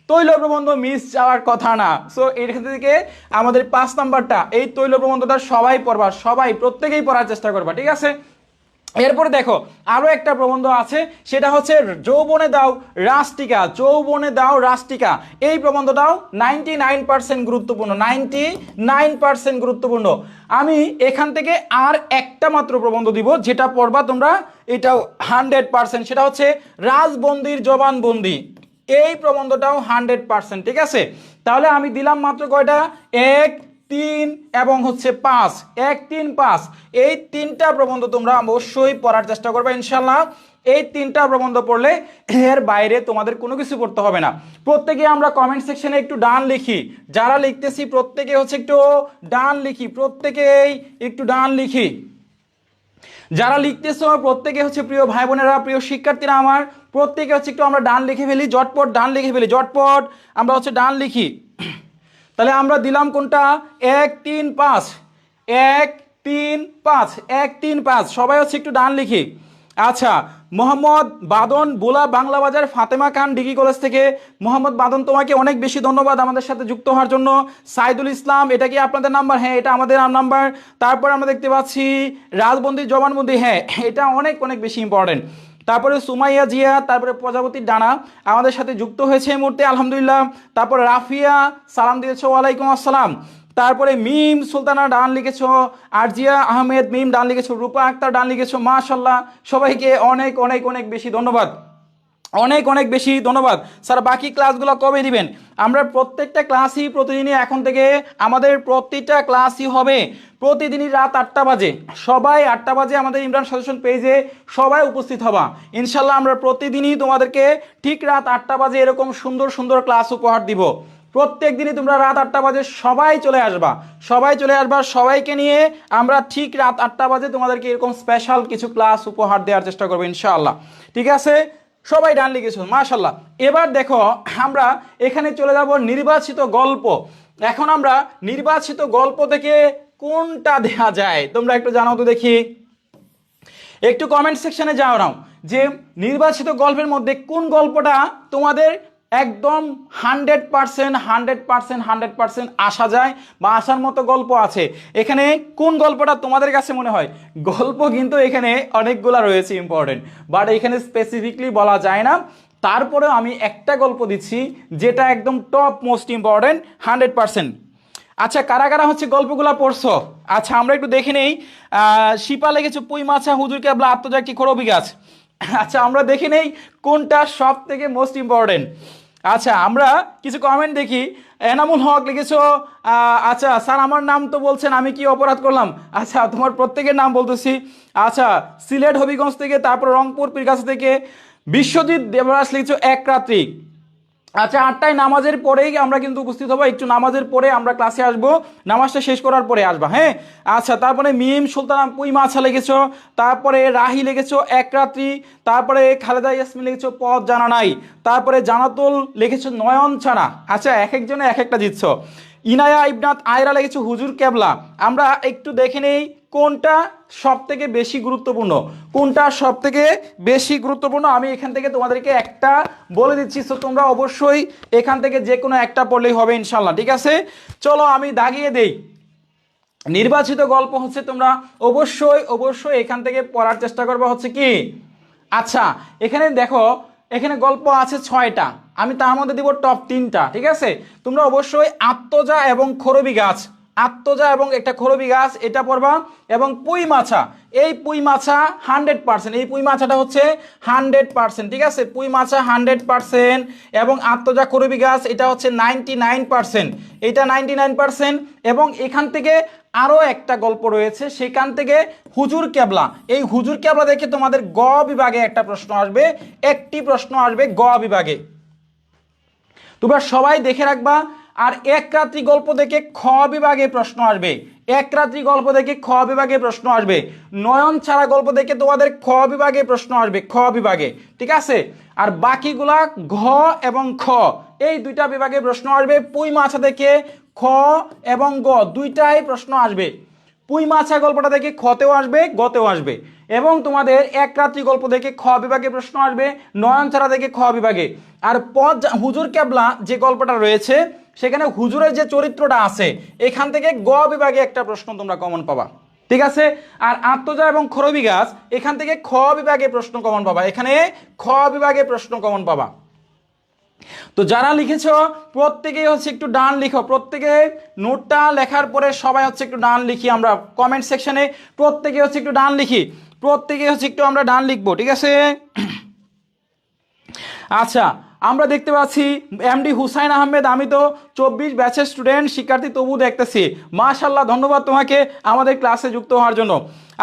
তৈল প্রবন্ধ মিস যাওয়ার কথা না। সো এখান থেকে আমাদের 5 নাম্বারটা, এই তৈল প্রবন্ধটা সবাই পড়বা, সবাই প্রত্যেকেই পড়ার চেষ্টা করবা, ঠিক আছে? এরপরে দেখো আরো একটা প্রবন্ধ আছে, সেটা যৌবনে দাও রাষ্ট্রিকা। এই প্রবন্ধটাও 99% গুরুত্বপূর্ণ, 99% গুরুত্বপূর্ণ। আমি এখান থেকে আর একটা মাত্র প্রবন্ধ দিব, যেটা পড়বা তোমরা, এটাও 100%, সেটা রাজবন্দির জবানবন্দি। এই প্রবন্ধটাও 100%, ঠিক আছে? তাহলে আমি দিলাম মাত্র কয়টা, 1, 3 এবং 5, 1, 3, 5, এই 3টা প্রবন্ধ তোমরা অবশ্যই পড়ার চেষ্টা করবে ইনশাআল্লাহ। এই 3টা প্রবন্ধ পড়লে এর বাইরে তোমাদের কোনো কিছু পড়তে হবে না। প্রত্যেকে আমরা কমেন্ট সেকশনে একটু ডান লিখি, যারা লিখতেছি প্রত্যেকে একটু ডান লিখি, প্রত্যেকেই একটু ডান লিখি। যারা লিখতেছো প্রত্যেকে প্রিয় ভাই বোনেরা, প্রিয় শিক্ষার্থীরা আমার, প্রত্যেকে একটু আমরা ডান লিখে ফেলি, ঝটপট আমরা ডান লিখি। তাহলে আমরা দিলাম কোনটা, 1, 3, 5, 1, 3, 5, 1, 3, 5, সবাই একটু ডান লিখি। আচ্ছা, মোহাম্মদ বাদন, বোলা বাংলা বাজার ফাতেমা খান ডিগ্রি কলেজ থেকে, মোহাম্মদ বাদন তোমাকে অনেক বেশি ধন্যবাদ আমাদের সাথে যুক্ত হওয়ার জন্য। সাইদুল ইসলাম, এটা কি আপনাদের নাম্বার? হ্যাঁ, এটা আমাদের নাম্বার। তারপর আমরা দেখতে পাচ্ছি রাজবন্দির জবানবন্দি, হ্যাঁ এটা অনেক অনেক বেশি ইম্পর্টেন্ট। তারপরে সুমাইয়া জিয়া, তারপরে প্রজাপতির ডানা আমাদের সাথে যুক্ত হয়েছে এই মুহূর্তে, আলহামদুলিল্লাহ। তারপরে রাফিয়া সালাম দিয়েছো, ওয়ালাইকুম আসসালাম। তারপরে মিম সুলতানা ডান লিখেছো, আরজিয়া আহমেদ মিম ডান লিখেছো, রূপা আক্তার ডান লিখেছো, মাশাআল্লাহ, সবাইকে অনেক অনেক অনেক বেশি ধন্যবাদ। অনেক অনেক বেশি ধন্যবাদ স্যার। বাকি ক্লাসগুলো কবে দিবেন? আমরা প্রত্যেকটা ক্লাসই প্রতিদিনই এখন থেকে আমাদের প্রতিটা ক্লাসই হবে প্রতিদিনই রাত 8টা বাজে। সবাই 8টা বাজে আমাদের ইমরান সাজেশন পেজে সবাই উপস্থিত হবা ইনশাল্লাহ। আমরা প্রতিদিনই তোমাদেরকে ঠিক রাত 8টা বাজে এরকম সুন্দর সুন্দর ক্লাস উপহার দিব। প্রত্যেক দিনই তোমরা রাত 8টা বাজে সবাই চলে আসবা, সবাই চলে আসবা। সবাইকে নিয়ে আমরা ঠিক রাত 8টা বাজে তোমাদেরকে এরকম স্পেশাল কিছু ক্লাস উপহার দেওয়ার চেষ্টা করবো ইনশাআল্লাহ। ঠিক আছে, সবাই ডান লিখেছো মাশাল্লাহ। এবার দেখো আমরা এখানে চলে যাব নির্বাচিত গল্প। এখন আমরা নির্বাচিত গল্প থেকে কোনটা দেয়া যায় তোমরা একটু জানাও তো দেখি, একটু কমেন্ট সেকশনে যাও নাও যে নির্বাচিত গল্পের মধ্যে কোন গল্পটা তোমাদের একদম 100% আসা যায় বা আসার মতো গল্প আছে। এখানে কোন গল্পটা তোমাদের কাছে মনে হয়? গল্প কিন্তু এখানে অনেকগুলা রয়েছে ইম্পর্টেন্ট, বাট এখানে স্পেসিফিকলি বলা যায় না। তারপরেও আমি একটা গল্প দিচ্ছি যেটা একদম টপ মোস্ট ইম্পর্টেন্ট 100%। আচ্ছা, কারা কারা হচ্ছে গল্পগুলা পড়ছো? আচ্ছা আমরা একটু দেখে নেই। শিপা লেগেছে পুঁই মাছা হুজুর কেবলা আত্মজা কি করবি গাছ। আচ্ছা আমরা দেখে নেই কোনটা সব থেকে মোস্ট ইম্পর্টেন্ট। আচ্ছা আমরা কিছু কমেন্ট দেখি। এনামুল হক লিখেছো আচ্ছা স্যার আমার নাম তো বলছেন, আমি কি অপরাধ করলাম? আচ্ছা তোমার প্রত্যেকের নাম বলতেছি। আচ্ছা সিলেট হবিগঞ্জ থেকে, তারপর রংপুর পীরগাছা থেকে বিশ্বজিৎ দেবরাজ লিখেছো এক রাত্রি। আচ্ছা 8টায় নামাজের পরেই আমরা কিন্তু উপস্থিত হবো, একটু নামাজের পরে আমরা ক্লাসে আসবো, নামাজটা শেষ করার পরে আসবা হ্যাঁ। আচ্ছা তারপরে মিম সুলতানা পুঁই মাছা লেগেছো, তারপরে রাহি লেগেছো এক রাত্রি, তারপরে খালেদা ইয়াসমিন লিখেছো পথ জানা নাই, তারপরে জানাতুল লিখেছো নয়ন ছাড়া। আচ্ছা এক একজনে এক একটা জিতছ। ইনায়া ইবনাত আয়রা লেগেছো হুজুর কেবলা। আমরা একটু দেখে নেই কোনটা সব থেকে বেশি গুরুত্বপূর্ণ, কোনটা সব থেকে বেশি গুরুত্বপূর্ণ। আমি এখান থেকে তোমাদেরকে একটা বলে দিচ্ছি, তো তোমরা অবশ্যই এখান থেকে যে কোনো একটা পড়লেই হবে ইনশাল্লাহ। ঠিক আছে, চলো আমি দাগিয়ে দেই। নির্বাচিত গল্প হচ্ছে তোমরা অবশ্যই অবশ্যই এখান থেকে পড়ার চেষ্টা করবে হচ্ছে কি। আচ্ছা এখানে দেখো, এখানে গল্প আছে 6টা, আমি তার মধ্যে দিব টপ 3টা। ঠিক আছে, তোমরা অবশ্যই আত্মজা এবং খরবি গাছ, আত্মজা এবং একটা খরবি গাছ এটা পড়বা, এবং পুঁই মাছা। এই পুঁই মাছা 100%, এই পুঁই মাছাটা হচ্ছে 100%। ঠিক আছে, পুঁই মাছা 100% এবং আত্মজা খরবি গাছ এটা হচ্ছে 99%, এটা 99%। এবং এখান থেকে আরও একটা গল্প রয়েছে, সেখান থেকে হুজুর কেবলা। এই হুজুর কেবলা দেখে তোমাদের গ বিভাগে একটা প্রশ্ন আসবে, একটি প্রশ্ন আসবে গ বিভাগে, তোমরা সবাই দেখে রাখবা। আর এক রাত্রি গল্প দেখে খ বিভাগে প্রশ্ন আসবে, এক রাত্রি গল্প দেখে খ বিভাগে প্রশ্ন আসবে। নয়ন ছাড়া গল্প দেখে তোমাদের খ বিভাগে প্রশ্ন আসবে, খ বিভাগে। ঠিক আছে, আর বাকিগুলা ঘ এবং খ এই দুইটা বিভাগে প্রশ্ন আসবে। পুঁই মাছা দেখে খ এবং গ দুইটাই প্রশ্ন আসবে। পুঁই মাছা গল্পটা দেখে খতেও আসবে গতেও আসবে, এবং তোমাদের এক রাত্রি গল্প দেখে খ বিভাগে প্রশ্ন আসবে, নয়নছাড়া দেখে খ বিভাগে। আর হুজুর কেবলা যে গল্পটা রয়েছে সেখানে হুজুরের যে চরিত্রটা আছে এখান থেকে গ বিভাগে একটা প্রশ্ন তোমরা কমন পাবা। ঠিক আছে, আর আত্মজা এবং খরবি গাছ এখান থেকে খ বিভাগে প্রশ্ন কমন পাবা, এখানে খ বিভাগে প্রশ্ন কমন পাবা। তো যারা লিখেছো প্রত্যেকেই হচ্ছে একটু ডান লিখো, প্রত্যেকে নোটটা লেখার পরে সবাই হচ্ছে একটু ডান লিখি, আমরা কমেন্ট সেকশনে প্রত্যেকে হচ্ছে একটু ডান লিখি, প্রত্যেকে হচ্ছে একটু আমরা ডান লিখবো। ঠিক আছে, আচ্ছা আমরা দেখতে পাচ্ছি এমডি হুসাইন আহমেদ, আমি তো 24 ব্যাচের স্টুডেন্ট শিক্ষার্থী তবু দেখতেছি, মাশাল্লাহ ধন্যবাদ তোমাকে আমাদের ক্লাসে যুক্ত হওয়ার জন্য।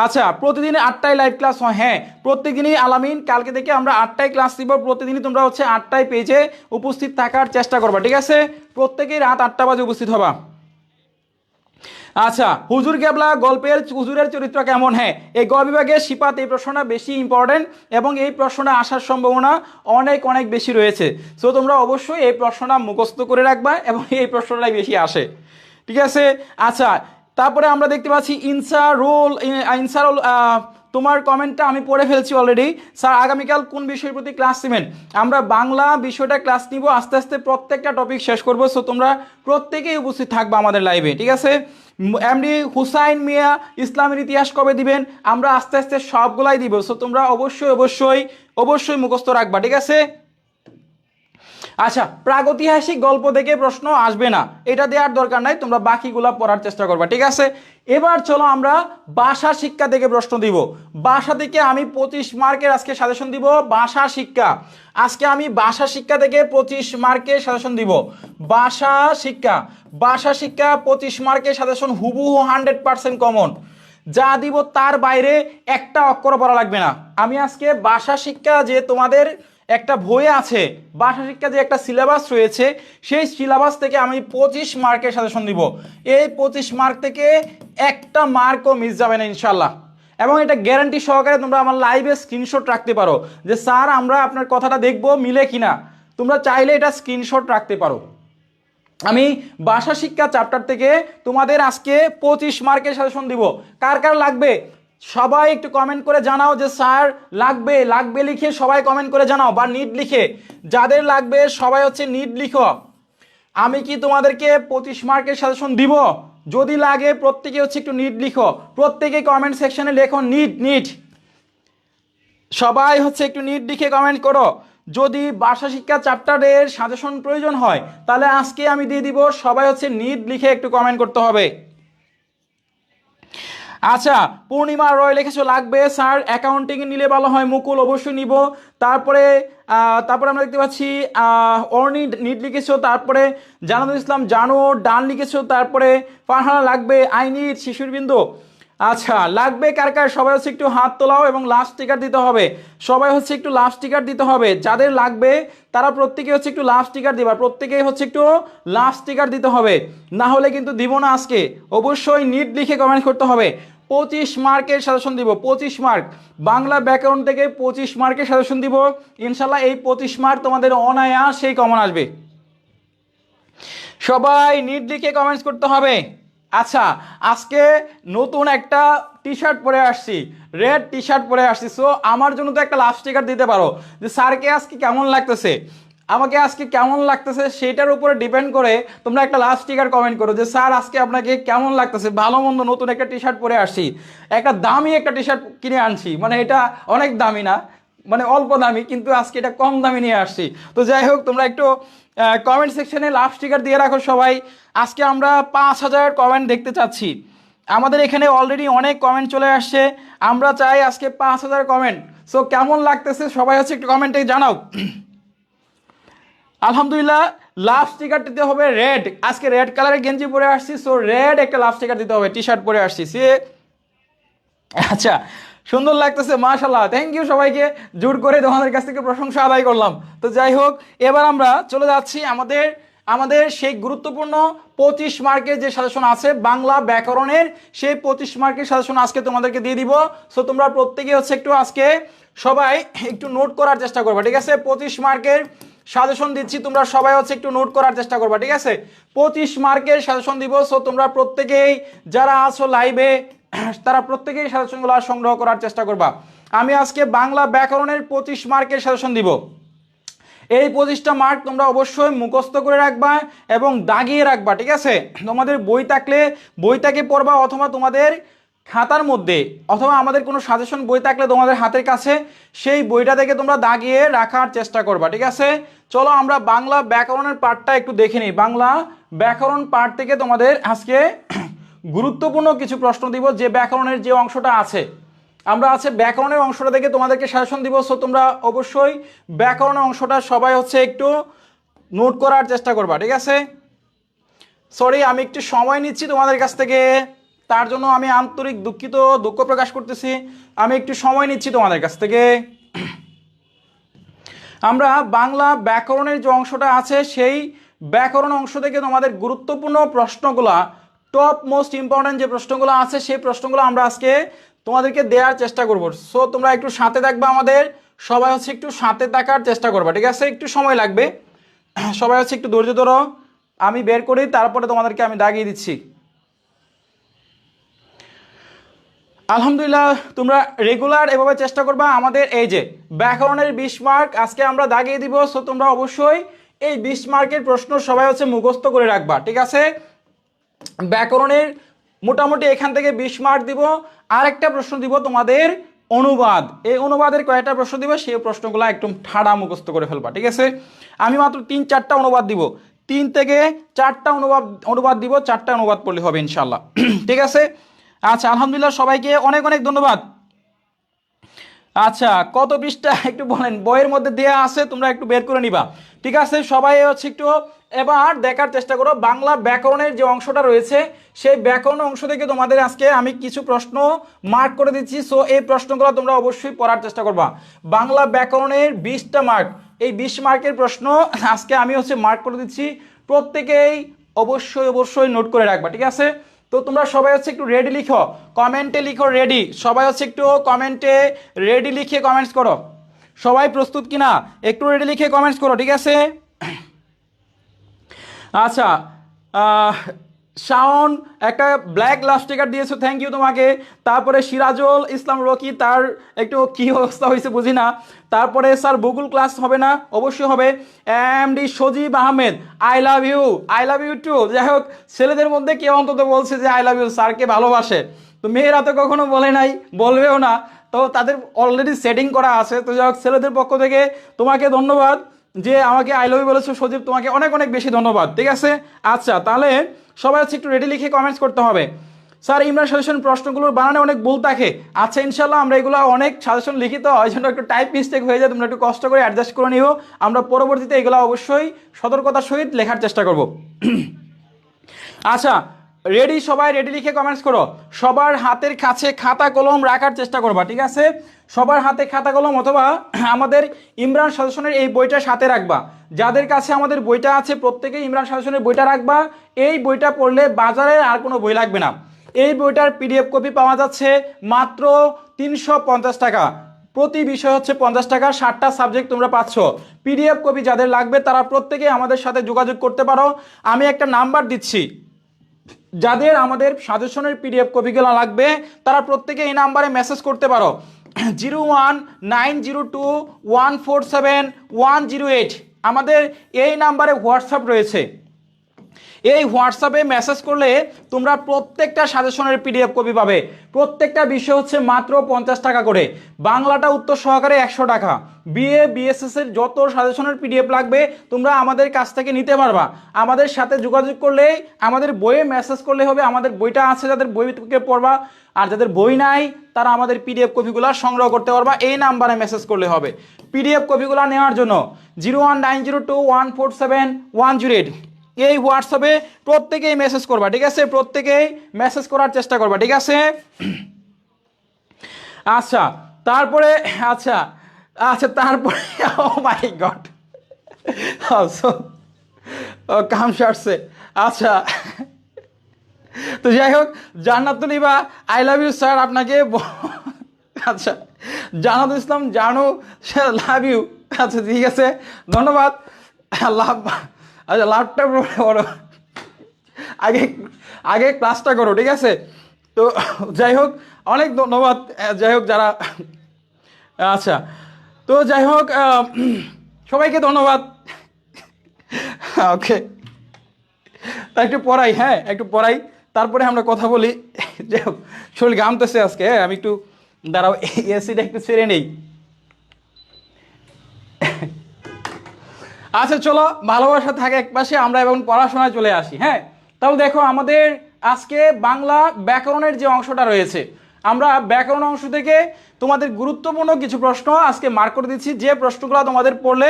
আচ্ছা প্রতিদিন 8টায় লাইভ ক্লাস হয়, হ্যাঁ প্রত্যেকদিনই আলামিন, কালকে থেকে আমরা 8টায় ক্লাস দিব, প্রতিদিনই তোমরা হচ্ছে 8টায় পেজে উপস্থিত থাকার চেষ্টা করবা। ঠিক আছে, প্রত্যেকেই রাত 8টা বাজে উপস্থিত হবা। আচ্ছা হুজুর কেবলা গল্পের হুজুরের চরিত্র কেমন? হ্যাঁ এই গ বিভাগে শিপাত এই প্রশ্নটা বেশি ইম্পর্টেন্ট এবং এই প্রশ্নটা আসার সম্ভাবনা অনেক অনেক বেশি রয়েছে। সো তোমরা অবশ্যই এই প্রশ্নটা মুখস্থ করে রাখবা এবং এই প্রশ্নটাই বেশি আসে। ঠিক আছে, আচ্ছা তারপরে আমরা দেখতে পাচ্ছি ইনসারুল, তোমার কমেন্টটা আমি পড়ে ফেলছি অলরেডি। স্যার আগামীকাল কোন বিষয়ের প্রতি ক্লাস নেবেন? আমরা বাংলা বিষয়টা ক্লাস নিব, আস্তে আস্তে প্রত্যেকটা টপিক শেষ করবো। সো তোমরা প্রত্যেকেই উপস্থিত থাকবা আমাদের লাইভে। ঠিক আছে, এমডি হুসাইন মিয়া ইসলামের ইতিহাস কবে দিবেন? আমরা আস্তে আস্তে সবগুলাই দিব। সো তোমরা অবশ্যই অবশ্যই অবশ্যই মুখস্থ রাখবা। ঠিক আছে, আচ্ছা প্রাগৈতিহাসিক গল্প থেকে প্রশ্ন আসবে না, এটা দেওয়ার দরকার নাই, তোমরা বাকিগুলা পড়ার চেষ্টা করবা। ঠিক আছে, এবার চলো আমরা ভাষা শিক্ষা থেকে প্রশ্ন দিব। ভাষা থেকে আমি 25 মার্কের আজকে সাজেশন দিব। ভাষা শিক্ষা আজকে আমি ভাষা শিক্ষা থেকে 25 মার্কের সাজেশন দিব। ভাষা শিক্ষা 25 মার্কের সাজেশন হুবহু 100% কমন। যা দিব তার বাইরে একটা অক্ষর পড়া লাগবে না। আমি আজকে ভাষা শিক্ষা যে তোমাদের একটা বই আছে, ভাষা শিক্ষা যে একটা সিলেবাস রয়েছে, সেই সিলেবাস থেকে আমি 25 মার্কের সাজেশন দিব। এই 25 মার্ক থেকে একটা মার্কও মিস যাবে না ইনশাল্লাহ। এবং এটা গ্যারান্টি সহকারে তোমরা আমার লাইভে স্ক্রিনশট রাখতে পারো যে স্যার আমরা আপনার কথাটা দেখবো মিলে কিনা। তোমরা চাইলে এটা স্ক্রিনশট রাখতে পারো। আমি ভাষা শিক্ষা চ্যাপ্টার থেকে তোমাদের আজকে 25 মার্কের সাজেশন দিব। কার কার লাগবে সবাই একটু কমেন্ট করে জানাও যে স্যার লাগবে, লাগবে লিখে সবাই কমেন্ট করে জানাও, বা নিড লিখে। যাদের লাগবে সবাই হচ্ছে নিড লিখো। আমি কি তোমাদেরকে 25 মার্কের সাজেশন দিব? যদি লাগে প্রত্যেকে হচ্ছে একটু নিড লিখো, প্রত্যেকে কমেন্ট সেকশনে লেখো নিড নিড। সবাই হচ্ছে একটু নিড লিখে কমেন্ট করো। যদি ভাষা শিক্ষা চ্যাপ্টারের সাজেশন প্রয়োজন হয় তাহলে আজকে আমি দিয়ে দিব। সবাই হচ্ছে নিড লিখে একটু কমেন্ট করতে হবে। আচ্ছা, পূর্ণিমা রয় লিখেছো লাগবে স্যার, অ্যাকাউন্টিং নিলে ভালো হয়। মুকুল অবশ্যই নিব। তারপরে আমরা দেখতে পাচ্ছি অর্নি নিট লিখেছো। তারপরে জানাতুল ইসলাম জানো ডান লিখেছো। তারপরে ফারহানা লাগবে, আইনি শিশুরবিন্দু। আচ্ছা, লাগবে কার কার সবাই হচ্ছে একটু হাত তোলাও এবং লাস্ট টিকার দিতে হবে। সবাই হচ্ছে একটু লাস্ট টিকার দিতে হবে। যাদের লাগবে তারা প্রত্যেকে হচ্ছে একটু লাস্ট টিকার দিবা, প্রত্যেকেই হচ্ছে একটু লাস্ট টিকার দিতে হবে, না হলে কিন্তু দিব না আজকে। অবশ্যই নিট লিখে কমেন্ট করতে হবে। 25 মার্কের সাজেশন দিব। 25 মার্ক বাংলা ব্যাকরণ থেকে 25 মার্কের সাজেশন দিব ইনশাল্লাহ। এই 25 মার্ক তোমাদের অনায়াসেই কমন আসবে। সবাই নিট লিখে কমেন্টস করতে হবে। আচ্ছা, আজকে নতুন একটা টি শার্ট পরে আসছি, রেড টি শার্ট পরে আসছি। সো আমার জন্য তো একটা লাভ স্টিকার দিতে পারো যে স্যারকে আজকে কেমন লাগতেছে, আমাকে আজকে কেমন লাগতেছে সেটার উপরে ডিপেন্ড করে তোমরা একটা লাভ স্টিকার কমেন্ট করো যে স্যার আজকে আপনাকে কেমন লাগতেছে। ভালো মন্দ নতুন একটা টি শার্ট পরে আসছি, একটা দামি একটা টি শার্ট কিনে আনছি, মানে এটা অনেক দামি না, মানে অল্প দামি, কিন্তু আজকে এটা কম দামি নিয়ে আসছি। তো যাই হোক, তোমরা একটু কমেন্ট সেকশনে লাভ স্টিকার দিয়ে রাখো সবাই। আজকে আমরা 5000 কমেন্ট দেখতে চাচ্ছি। আমাদের এখানে অলরেডি অনেক কমেন্ট চলে আসছে, আমরা চাই আজকে 5000 কমেন্ট। সো কেমন লাগতেছে সবাই হচ্ছে একটু কমেন্টে জানাও। আলহামদুলিল্লাহ, লাভ স্টিকার দিতে হবে রেড। আজকে রেড কালারের গেঞ্জি পরে আসছি, সো রেড একটা লাভ স্টিকার দিতে হবে। টি শার্ট পরে আসছি সে। আচ্ছা, সুন্দর লাগতেছে মাশাআল্লাহ, থ্যাংক ইউ সবাইকে। জোর করে তোমাদের কাছ থেকে প্রশংসা আদায় করলাম। তো যাই হোক, এবার আমরা চলে যাচ্ছি আমাদের সেই গুরুত্বপূর্ণ 25 মার্কের যে সাজেশন আছে বাংলা ব্যাকরণের, সেই 25 মার্কের সাজেশন আজকে তোমাদেরকে দিয়ে দিব। সো তোমরা প্রত্যেকে হচ্ছে একটু আজকে সবাই একটু নোট করার চেষ্টা করবে, ঠিক আছে? 25 মার্কের সাজেশন দিচ্ছি, তোমরা সবাই হচ্ছে একটু নোট করার চেষ্টা করবা, ঠিক আছে? 25 মার্কের সাজেশন দিব। সো তোমরা প্রত্যেকেই যারা আছো লাইভে তারা প্রত্যেকেই সাজেশনগুলো সংগ্রহ করার চেষ্টা করবা। আমি আজকে বাংলা ব্যাকরণের 25 মার্কের সাজেশন দিব। এই 25টা মার্ক তোমরা অবশ্যই মুখস্থ করে রাখবা এবং দাগিয়ে রাখবা, ঠিক আছে? তোমাদের বই থাকলে বইটাকে পড়বা, অথবা তোমাদের খাতার মধ্যে, অথবা আমাদের কোনো সাজেশন বই থাকলে তোমাদের হাতের কাছে সেই বইটা থেকে তোমরা দাগিয়ে রাখার চেষ্টা করবা, ঠিক আছে? চলো আমরা বাংলা ব্যাকরণের পার্টটা একটু দেখে নিই। বাংলা ব্যাকরণ পার্ট থেকে তোমাদের আজকে গুরুত্বপূর্ণ কিছু প্রশ্ন দিব। যে ব্যাকরণের যে অংশটা আছে, আমরা আছে ব্যাকরণের অংশটা থেকে তোমাদেরকে সাজেশন দিব। সো তোমরা অবশ্যই ব্যাকরণের অংশটা সবাই হচ্ছে একটু নোট করার চেষ্টা করবা, ঠিক আছে? সরি, আমি একটু সময় নিচ্ছি তোমাদের কাছ থেকে, তার জন্য আমি আন্তরিক দুঃখ প্রকাশ করতেছি। আমি একটু সময় নিচ্ছি তোমাদের কাছ থেকে। আমরা বাংলা ব্যাকরণের যে অংশটা আছে সেই ব্যাকরণ অংশ থেকে তোমাদের গুরুত্বপূর্ণ প্রশ্নগুলা, টপ মোস্ট ইম্পর্টেন্ট যে প্রশ্নগুলো আছে সেই প্রশ্নগুলো আমরা আজকে তোমাদেরকে দেওয়ার চেষ্টা করব। সো তোমরা একটু সাথে থাকবা, আমাদের সবাই হচ্ছে একটু সাথে থাকার চেষ্টা করবা, ঠিক আছে? একটু সময় লাগবে, সবাই হচ্ছে একটু ধৈর্য ধরো। আমি বের করি, তারপরে তোমাদেরকে আমি দাগিয়ে দিচ্ছি। আলহামদুলিল্লাহ, তোমরা রেগুলার এভাবে চেষ্টা করবা। আমাদের এই যে ব্যাকরণের 20 মার্ক আজকে আমরা দাগিয়ে দিব। সো তোমরা অবশ্যই এই 20 মার্কের প্রশ্ন সবাই হচ্ছে মুখস্থ করে রাখবা, ঠিক আছে? ব্যাকরণের মোটামুটি এখান থেকে 20 মার্ক দিব। আরেকটা প্রশ্ন দিব তোমাদের অনুবাদ। এই অনুবাদের কয়েকটা প্রশ্ন দিব, সেই প্রশ্নগুলো একদম ঠাড়া মুখস্থ করে ফেলবা, ঠিক আছে? আমি মাত্র 3-4টা অনুবাদ দিব, 3 থেকে 4টা অনুবাদ দিব। 4টা অনুবাদ পড়লে হবে ইনশাল্লাহ, ঠিক আছে? আচ্ছা আলহামদুলিল্লাহ, সবাইকে অনেক অনেক ধন্যবাদ। আচ্ছা কত পৃষ্ঠা একটু বলেন, বইয়ের মধ্যে দেয়া আছে, তোমরা একটু বের করে নিবা। ঠিক আছে, সবাই হচ্ছে একটু এবার দেখার চেষ্টা করো বাংলা ব্যাকরণের যে অংশটা রয়েছে, সেই ব্যাকরণ অংশ থেকে তোমাদের আজকে আমি কিছু প্রশ্ন মার্ক করে দিচ্ছি। সো এই প্রশ্নগুলো তোমরা অবশ্যই পড়ার চেষ্টা করবা। বাংলা ব্যাকরণের 20টা মার্ক, এই 20 মার্কের প্রশ্ন আজকে আমি হচ্ছে মার্ক করে দিচ্ছি। প্রত্যেকেই অবশ্যই অবশ্যই নোট করে রাখবা, ঠিক আছে? তো তোমরা সবাই হচ্ছে একটু রেডি লিখো, কমেন্টে লিখো রেডি, সবাই হচ্ছে একটু কমেন্টে রেডি লিখে কমেন্টস করো। সবাই প্রস্তুত কিনা একটু রেডি লিখে কমেন্টস করো, ঠিক আছে? আচ্ছা শাওন একটা ব্ল্যাক লাভ স্টিকার দিয়েছো, থ্যাংক ইউ তোমাকে। তারপরে সিরাজুল ইসলাম রকি, তার একটু কী অবস্থা হয়েছে বুঝি না। তারপরে স্যার গুগল ক্লাস হবে না? অবশ্যই হবে। MD Sajib Ahmed, I love you too. যাই হোক, ছেলেদের মধ্যে কেউ অন্তত বলছে যে আই লাভ ইউ, স্যারকে ভালোবাসে। তো মেয়েরা তো কখনো বলে নাই, বলবেও না, তো তাদের অলরেডি সেটিং করা আছে। তো যাই হোক, ছেলেদের পক্ষ থেকে তোমাকে ধন্যবাদ যে আমাকে আই লাভ ইউ বলেছো সজীব, তোমাকে অনেক অনেক বেশি ধন্যবাদ, ঠিক আছে? আচ্ছা তাহলে সবাই হচ্ছে একটু রেডি লিখে কমেন্টস করতে হবে। স্যার ইমরান সাজেশন প্রশ্নগুলোর বানানে অনেক ভুল থাকে। আচ্ছা ইনশাল্লাহ আমরা এগুলো অনেক সাজেশন লিখি, তো ওই জন্য একটু টাইপ মিস্টেক হয়ে যায়, তোমরা একটু কষ্ট করে অ্যাডজাস্ট করে নিও। আমরা পরবর্তীতে এগুলো অবশ্যই সতর্কতার সহিত লেখার চেষ্টা করব। আচ্ছা রেডি, সবাই রেডি লিখে কমেন্টস করো। সবার হাতের কাছে খাতা কলম রাখার চেষ্টা করবা, ঠিক আছে? সবার হাতে খাতা কলম অথবা আমাদের ইমরান সাজেশনের এই বইটা সাথে রাখবা। যাদের কাছে আমাদের বইটা আছে প্রত্যেকেই ইমরান সাজেশনের বইটা রাখবা। এই বইটা পড়লে বাজারে আর কোনো বই লাগবে না। এই বইটার পিডিএফ কপি পাওয়া যাচ্ছে মাত্র 350 টাকা। প্রতি বিষয় হচ্ছে 50 টাকা, 60টা সাবজেক্ট তোমরা পাচ্ছ। পিডিএফ কপি যাদের লাগবে তারা প্রত্যেকেই আমাদের সাথে যোগাযোগ করতে পারো। আমি একটা নাম্বার দিচ্ছি, যাদের আমাদের সাজেশনের পিডিএফ কপিগুলো লাগবে তারা প্রত্যেকে এই নাম্বারে মেসেজ করতে পারো, 019021471008। আমাদের এই নাম্বারে হোয়াটসঅ্যাপ রয়েছে। এই হোয়াটসঅ্যাপে মেসেজ করলে তোমরা প্রত্যেকটা সাজেশনের পিডিএফ কপি পাবে। প্রত্যেকটা বিষয় হচ্ছে মাত্র 50 টাকা করে। বাংলাটা উত্তর সহকারে 100 টাকা। বিএ বিএসএস এর যত সাজেশনের পিডিএফ লাগবে তোমরা আমাদের কাছ থেকে নিতে পারবা। আমাদের সাথে যোগাযোগ করলেই, আমাদের বইয়ে মেসেজ করলে হবে। আমাদের বইটা আছে, যাদের বই থেকে পড়বা, আর যাদের বই নাই তারা আমাদের পিডিএফ কপিগুলো সংগ্রহ করতে পারবা। এই নাম্বারে মেসেজ করলে হবে। পিডিএফ কপিগুলো নেওয়ার জন্য 019021471008 এই হোয়াটসঅ্যাপে প্রত্যেকেই মেসেজ করবা, ঠিক আছে? প্রত্যেকেই মেসেজ করার চেষ্টা করবা, ঠিক আছে? আচ্ছা তারপরে আচ্ছা আচ্ছা তারপরে ও মাই গড, কাম সারছে। আচ্ছা তো যাই হোক, জান্নাতুল ইবা, আই লাভ ইউ স্যার আপনাকে। আচ্ছা জানাতুল ইসলাম জানু, লাভ ইউ। আচ্ছা ঠিক আছে, ধন্যবাদ। লাভ, আচ্ছা লাভটা করো, আগে আগে ক্লাসটা করো, ঠিক আছে? তো যাই হোক, অনেক ধন্যবাদ। যাই হোক যারা, আচ্ছা তো যাই হোক সবাইকে ধন্যবাদ। ওকে, তা একটু পড়াই, হ্যাঁ একটু পড়াই, তারপরে আমরা কথা বলি। যাই হোক, শরীর ঘামতেছে আজকে, হ্যাঁ আমি একটু দাঁড়াও, এসিটা একটু ছেড়ে নেই। আচ্ছা চলো, ভালোবাসা থাকে একপাশে, আমরা এবং পড়াশোনায় চলে আসি। হ্যাঁ তাহলে দেখো, আমাদের আজকে বাংলা ব্যাকরণের যে অংশটা রয়েছে, আমরা ব্যাকরণ অংশ থেকে তোমাদের গুরুত্বপূর্ণ কিছু প্রশ্ন আজকে মার্ক করে দিচ্ছি। যে প্রশ্নগুলো তোমাদের পড়লে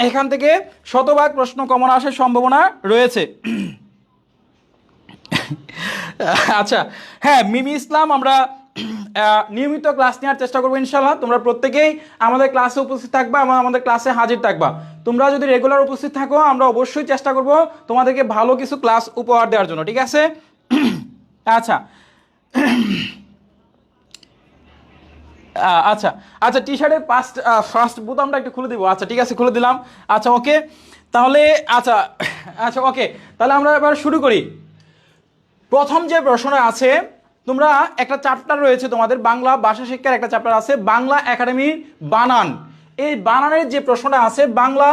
এখান থেকে শতভাগ প্রশ্ন কমন আসার সম্ভাবনা রয়েছে। আচ্ছা হ্যাঁ, মিমি ইসলাম, আমরা নিয়মিত ক্লাস নেওয়ার চেষ্টা করবো ইনশাল্লাহ। তোমরা প্রত্যেকেই আমাদের ক্লাসে উপস্থিত থাকবা, আমাদের ক্লাসে হাজির থাকবা। তোমরা যদি রেগুলার উপস্থিত থাকো, আমরা অবশ্যই চেষ্টা করব তোমাদেরকে ভালো কিছু ক্লাস উপহার দেওয়ার জন্য, ঠিক আছে? আচ্ছা আচ্ছা আচ্ছা, টি শার্টের ফার্স্ট বোতামটা একটু খুলে দিব। আচ্ছা ঠিক আছে, খুলে দিলাম। আচ্ছা ওকে, তাহলে আচ্ছা আচ্ছা ওকে, তাহলে আমরা এবার শুরু করি। প্রথম যে প্রশ্নটা আছে, তোমরা একটা চ্যাপ্টার রয়েছে তোমাদের বাংলা ভাষা শিক্ষার একটা চ্যাপ্টার আছে, বাংলা একাডেমির বানান। এই বানানের যে প্রশ্নটা আছে, বাংলা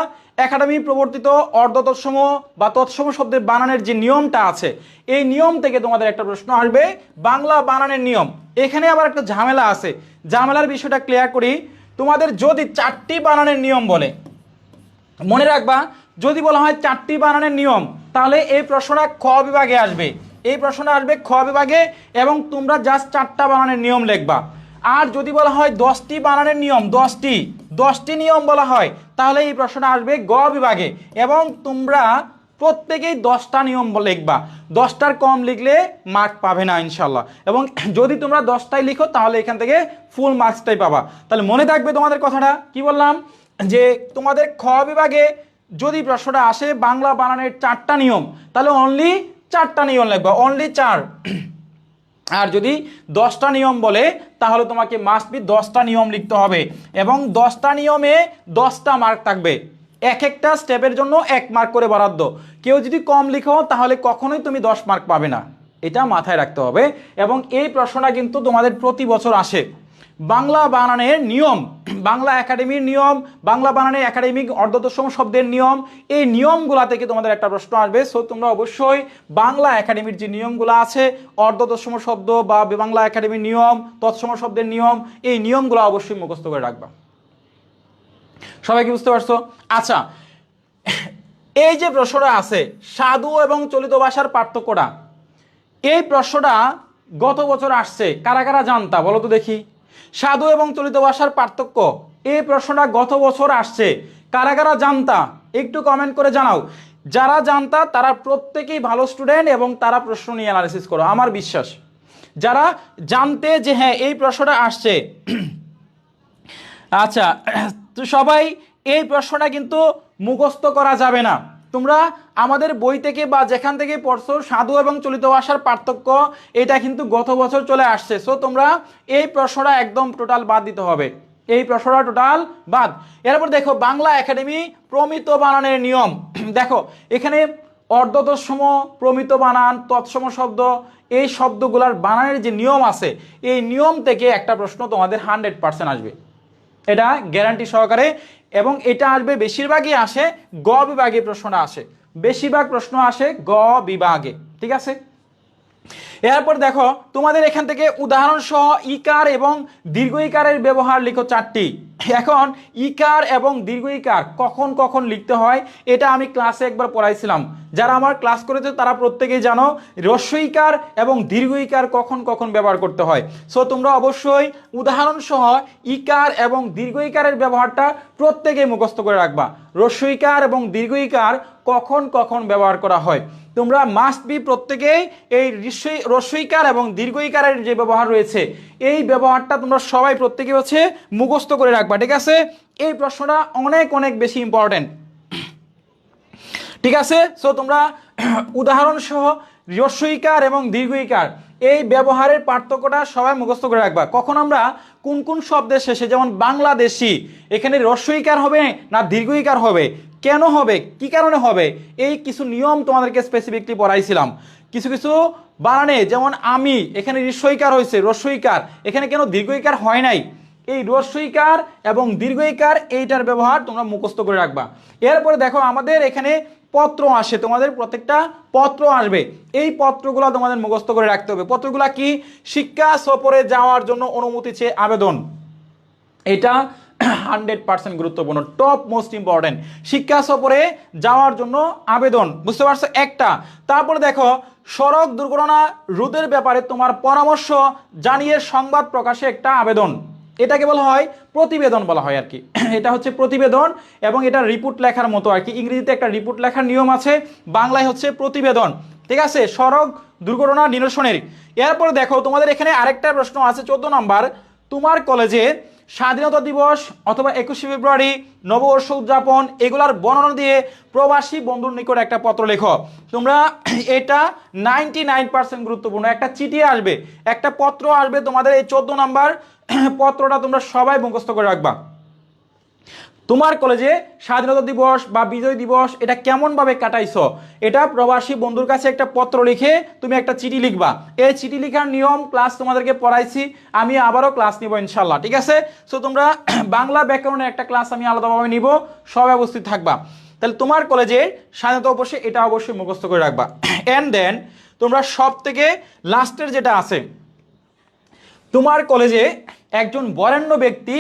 একাডেমি প্রবর্তিত অর্ধ তৎসম বা তৎসম শব্দের বানানের যে নিয়মটা আছে, এই নিয়ম থেকে তোমাদের একটা প্রশ্ন আসবে, বাংলা বানানের নিয়ম। এখানে আবার একটা ঝামেলা আছে, ঝামেলার বিষয়টা ক্লিয়ার করি। তোমাদের যদি 4টি বানানের নিয়ম বলে, মনে রাখবা, যদি বলা হয় 4টি বানানের নিয়ম, তাহলে এই প্রশ্নটা ক বিভাগে আসবে। এই প্রশ্নটা আসবে খ বিভাগে এবং তোমরা জাস্ট 4টা বানানের নিয়ম লিখবা। আর যদি বলা হয় 10টি বানানের নিয়ম, 10টি নিয়ম বলা হয়, তাহলে এই প্রশ্নটা আসবে গ বিভাগে এবং তোমরা প্রত্যেকেই 10টা নিয়ম লিখবা। 10টার কম লিখলে মার্ক পাবে না ইনশাল্লাহ। এবং যদি তোমরা 10টাই লিখো তাহলে এখান থেকে ফুল মার্কসটাই পাবা। তাহলে মনে থাকবে তোমাদের কথাটা, কি বললাম, যে তোমাদের খ বিভাগে যদি প্রশ্নটা আসে বাংলা বানানের 4টা নিয়ম, তাহলে অনলি 4টা নিয়ম লিখবা, অনলি 4। আর যদি 10টা নিয়ম বলে তাহলে তোমাকে মাস্ট বি 10টা নিয়ম লিখতে হবে এবং 10টা নিয়মে 10টা মার্ক থাকবে। এক একটা স্টেপের জন্য 1 মার্ক করে বরাদ্দ। কেউ যদি কম লিখো তাহলে কখনোই তুমি 10 মার্ক পাবে না, এটা মাথায় রাখতে হবে। এবং এই প্রশ্নটা কিন্তু তোমাদের প্রতি বছর আসে। বাংলা বানানের নিয়ম, বাংলা একাডেমির নিয়ম, বাংলা বানানের একাডেমিক অর্ধতৎসম শব্দের নিয়ম, এই নিয়মগুলা থেকে তোমাদের একটা প্রশ্ন আসবে। সো তোমরা অবশ্যই বাংলা একাডেমির যে নিয়মগুলো আছে, অর্ধতৎসম শব্দ বা বাংলা একাডেমির নিয়ম, তৎসম শব্দের নিয়ম, এই নিয়মগুলো অবশ্যই মুখস্থ করে রাখবা। সবাই কি বুঝতে পারছো? আচ্ছা, এই যে প্রশ্নটা আছে সাধু এবং চলিত ভাষার পার্থক্যটা, এই প্রশ্নটা গত বছর আসছে। কারা কারা জানতা বলো তো দেখি? সাধু এবং চলিত ভাষার পার্থক্য, এই প্রশ্নটা গত বছর আসছে। কারা কারা জানতা একটু কমেন্ট করে জানাও। যারা জানতা তারা প্রত্যেকেই ভালো স্টুডেন্ট এবং তারা প্রশ্ন নিয়ে অ্যানালিসিস করো, আমার বিশ্বাস। যারা জানতে যে হ্যাঁ এই প্রশ্নটা আসছে, আচ্ছা, তো সবাই এই প্রশ্নটা কিন্তু মুখস্থ করা যাবে না। তোমরা আমাদের বই থেকে বা যেখান থেকে পড়ছো সাধু এবং চলিত ভাষার পার্থক্য, এটা কিন্তু গত বছর চলে আসছে। সো তোমরা এই প্রশ্নটা একদম টোটাল বাদ দিতে হবে, এই প্রশ্নটা টোটাল বাদ। এরপর দেখো বাংলা একাডেমি প্রমিত বানানের নিয়ম। দেখো এখানে অর্ধতৎসম, প্রমিত বানান, তৎসম শব্দ, এই শব্দগুলোর বানানের যে নিয়ম আছে, এই নিয়ম থেকে একটা প্রশ্ন তোমাদের 100% আসবে, এটা গ্যারান্টি সহকারে। এবং এটা আসবে বেশিরভাগই আসে গ বিভাগে, প্রশ্নটা আসে বেশিরভাগ প্রশ্ন আসে গ বিভাগে, ঠিক আছে। এরপর দেখো তোমাদের এখান থেকে উদাহরণ সহ ইকার এবং দীর্ঘ ইকারের ব্যবহার লিখো 4টি। এখন ইকার এবং দীর্ঘ ইকার কখন কখন লিখতে হয় এটা আমি ক্লাসে একবার পড়াইছিলাম। যারা আমার ক্লাস করেছে তারা প্রত্যেকেই জানো হ্রস্ব ইকার এবং দীর্ঘ ইকার কখন কখন ব্যবহার করতে হয়। সো তোমরা অবশ্যই উদাহরণ সহ ইকার এবং দীর্ঘ ইকারের ব্যবহারটা প্রত্যেকেই মুখস্থ করে রাখবা। হ্রস্ব ইকার এবং দীর্ঘ ইকার কখন কখন ব্যবহার করা হয় তোমরা মাস্ট বি প্রত্যেকেই এই হ্রস্বইকার এবং দীর্ঘইকারের যে ব্যবহার রয়েছে এই ব্যবহারটা তোমরা সবাই প্রত্যেকে হচ্ছে মুখস্থ করে রাখবা, ঠিক আছে। এই প্রশ্নটা অনেক অনেক বেশি ইম্পর্টেন্ট, ঠিক আছে। সো তোমরা উদাহরণ সহ হ্রস্বইকার এবং দীর্ঘইকার এই ব্যবহারের পার্থক্যটা সবাই মুখস্থ করে রাখবা। কখন আমরা কোন কোন শব্দের শেষে, যেমন বাংলাদেশি, এখানে হ্রস্বইকার হবে না দীর্ঘইকার হবে, কেন হবে, কি কারণে হবে, এই কিছু নিয়ম তোমাদেরকে স্পেসিফিকলি পড়াইছিলাম। কিছু কিছু বানানে, যেমন আমি, এখানে হ্রস্বইকার হয়েছে, হ্রস্বইকার, এখানে কেন দীর্ঘইকার হয় নাই, এই হ্রস্বইকার এবং দীর্ঘইকার এইটার ব্যবহার তোমরা মুখস্থ করে রাখবা। এরপরে দেখো আমাদের এখানে পত্র আসে, তোমাদের প্রত্যেকটা পত্র আসবে, এই পত্রগুলো তোমাদের মুখস্থ করে রাখতে হবে। পত্রগুলা কি? শিক্ষা সফরে যাওয়ার জন্য অনুমতি চেয়ে আবেদন, এটা 100% গুরুত্বপূর্ণ, টপ মোস্ট ইম্পর্টেন্ট। শিক্ষা সফরে যাওয়ার জন্য আবেদন, বুঝতে পারছো একটা। তারপরে দেখো সড়ক দুর্ঘটনা রোধের ব্যাপারে তোমার পরামর্শ জানিয়ে সংবাদ প্রকাশে একটা আবেদন, এটাকে বলা হয় প্রতিবেদন বলা হয় আর কি। এটা হচ্ছে প্রতিবেদন এবং এটা রিপোর্ট লেখার মতো আর কি। ইংরেজিতে একটা রিপোর্ট লেখার নিয়ম আছে, বাংলায় হচ্ছে প্রতিবেদন, ঠিক আছে, সড়ক দুর্ঘটনা নিরসনের। এরপরে দেখো তোমাদের এখানে আরেকটা প্রশ্ন আছে 14 নম্বর, তোমার কলেজে স্বাধীনতা দিবস অথবা 21শে ফেব্রুয়ারি, নববর্ষ উদযাপন, এগুলার বর্ণনা দিয়ে প্রবাসী বন্ধুর নিকট একটা পত্র লেখো। তোমরা এটা 99% গুরুত্বপূর্ণ, একটা চিঠি আসবে, একটা পত্র আসবে তোমাদের, এই 14 নম্বর পত্রটা তোমরা সবাই মুখস্থ করে রাখবা। তোমার কলেজে স্বাধীনতা দিবস বা বিজয় দিবস এটা কেমনভাবে কাটাইছো, এটা প্রবাসী বন্ধুর কাছে একটা পত্র লিখে তুমি একটা চিঠি লিখবা। এই চিঠি লেখার নিয়ম ক্লাস তোমাদেরকে পড়াইছি, আমি আবারও ক্লাস নিব ইনশাল্লাহ, ঠিক আছে। সো তোমরা বাংলা ব্যাকরণের একটা ক্লাস আমি আলাদাভাবে নিব, সবাই উপস্থিত থাকবা। তাহলে তোমার কলেজে স্বাধীনতা অবশ্যই এটা অবশ্যই মুখস্থ করে রাখবা। অ্যান্ড দেন তোমরা সব থেকে লাস্টের যেটা আছে, তোমার কলেজে একজন বরেণ্য ব্যক্তি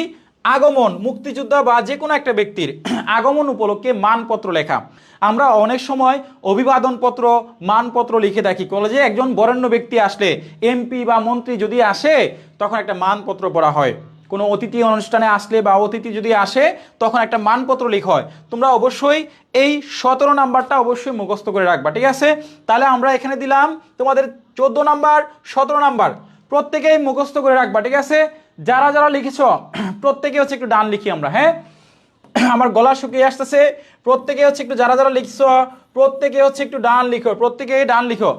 আগমন, মুক্তিযোদ্ধা বা যে কোনো একটা ব্যক্তির আগমন উপলক্ষে মানপত্র লেখা। আমরা অনেক সময় অভিবাদনপত্র, মানপত্র লিখে থাকি কলেজে। একজন বরেণ্য ব্যক্তি আসলে, এমপি বা মন্ত্রী যদি আসে, তখন একটা মানপত্র পড়া হয়। কোনো অতিথি অনুষ্ঠানে আসলে বা অতিথি যদি আসে, তখন একটা মানপত্র লেখা হয়। তোমরা অবশ্যই এই 17 নাম্বারটা অবশ্যই মুখস্থ করে রাখবা, ঠিক আছে? তাহলে আমরা এখানে দিলাম তোমাদের 14 নাম্বার, 17 নাম্বার প্রত্যেকেই মুখস্থ করে রাখবা, ঠিক আছে? যারা যারা লিখেছ প্রত্যেকে হচ্ছে একটু ডান লিখি আমরা, হ্যাঁ? আমার গলা শুকিয়ে আসতেছে। প্রত্যেকে হচ্ছে একটু, যারা যারা লিখছ প্রত্যেকে হচ্ছে একটু ডান লিখো, প্রত্যেকে ডান লিখো।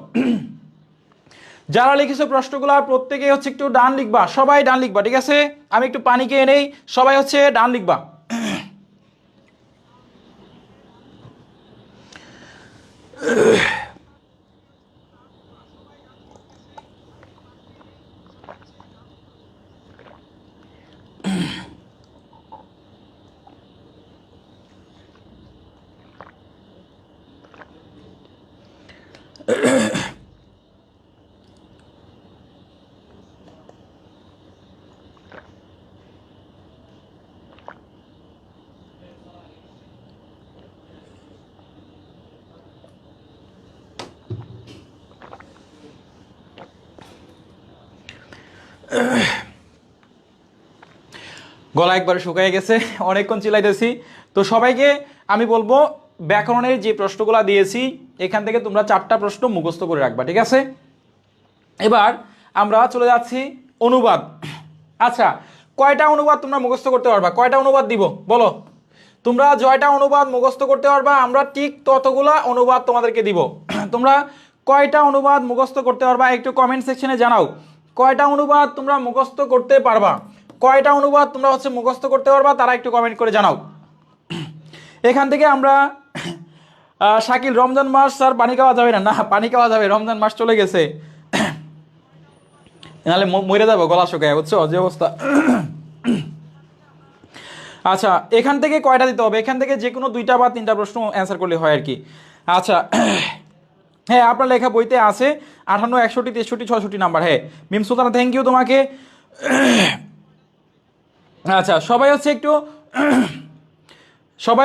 যারা লিখেছো প্রশ্নগুলো প্রত্যেকে হচ্ছে একটু ডান লিখবা, সবাই ডান লিখবা, ঠিক আছে? আমি একটু পানি খেয়ে নেই, সবাই হচ্ছে ডান লিখবা। গলা একবার শুকিয়ে গেছে, অনেকক্ষণ চিল্লাইতেছি। তো সবাইকে আমি বলবো, ব্যাকরণের যে প্রশ্নগুলো দিয়েছি এখান থেকে তোমরা 4টা প্রশ্ন মুখস্থ করে রাখবা, ঠিক আছে? এবার আমরা চলে যাচ্ছি অনুবাদ। আচ্ছা, কয়টা অনুবাদ তোমরা মুখস্থ করতে পারবা? কয়টা অনুবাদ দিব বলো? তোমরা জয়টা অনুবাদ মুখস্থ করতে পারবা, আমরা ঠিক ততগুলা অনুবাদ তোমাদেরকে দিব। তোমরা কয়টা অনুবাদ মুখস্থ করতে পারবা একটু কমেন্ট সেকশনে জানাও। কয়টা অনুবাদ তোমরা মুখস্থ করতে পারবা? কয়টা অনুবাদ তোমরা হচ্ছে মুখস্থ করতে পারবা তারা একটু কমেন্ট করে জানাও। এখান থেকে আমরা শাকিল, রমজান মাস স্যার পানি খাওয়া যাবে না? না, পানি খাওয়া যাবে, রমজান মাস চলে গেছে, নাহলে মরে যাবো গলা শুকায়, বুঝছো যে অবস্থা। আচ্ছা, এখান থেকে কয়টা দিতে হবে? এখান থেকে যে কোনো 2টা বা 3টা প্রশ্ন অ্যান্সার করলে হয় আর কি। আচ্ছা, হ্যাঁ আপনার লেখা বইতে আছে 58, 61, 63, 66 নাম্বার। হ্যাঁ মিম সুলতানা, থ্যাংক ইউ তোমাকে। আচ্ছা, সবাই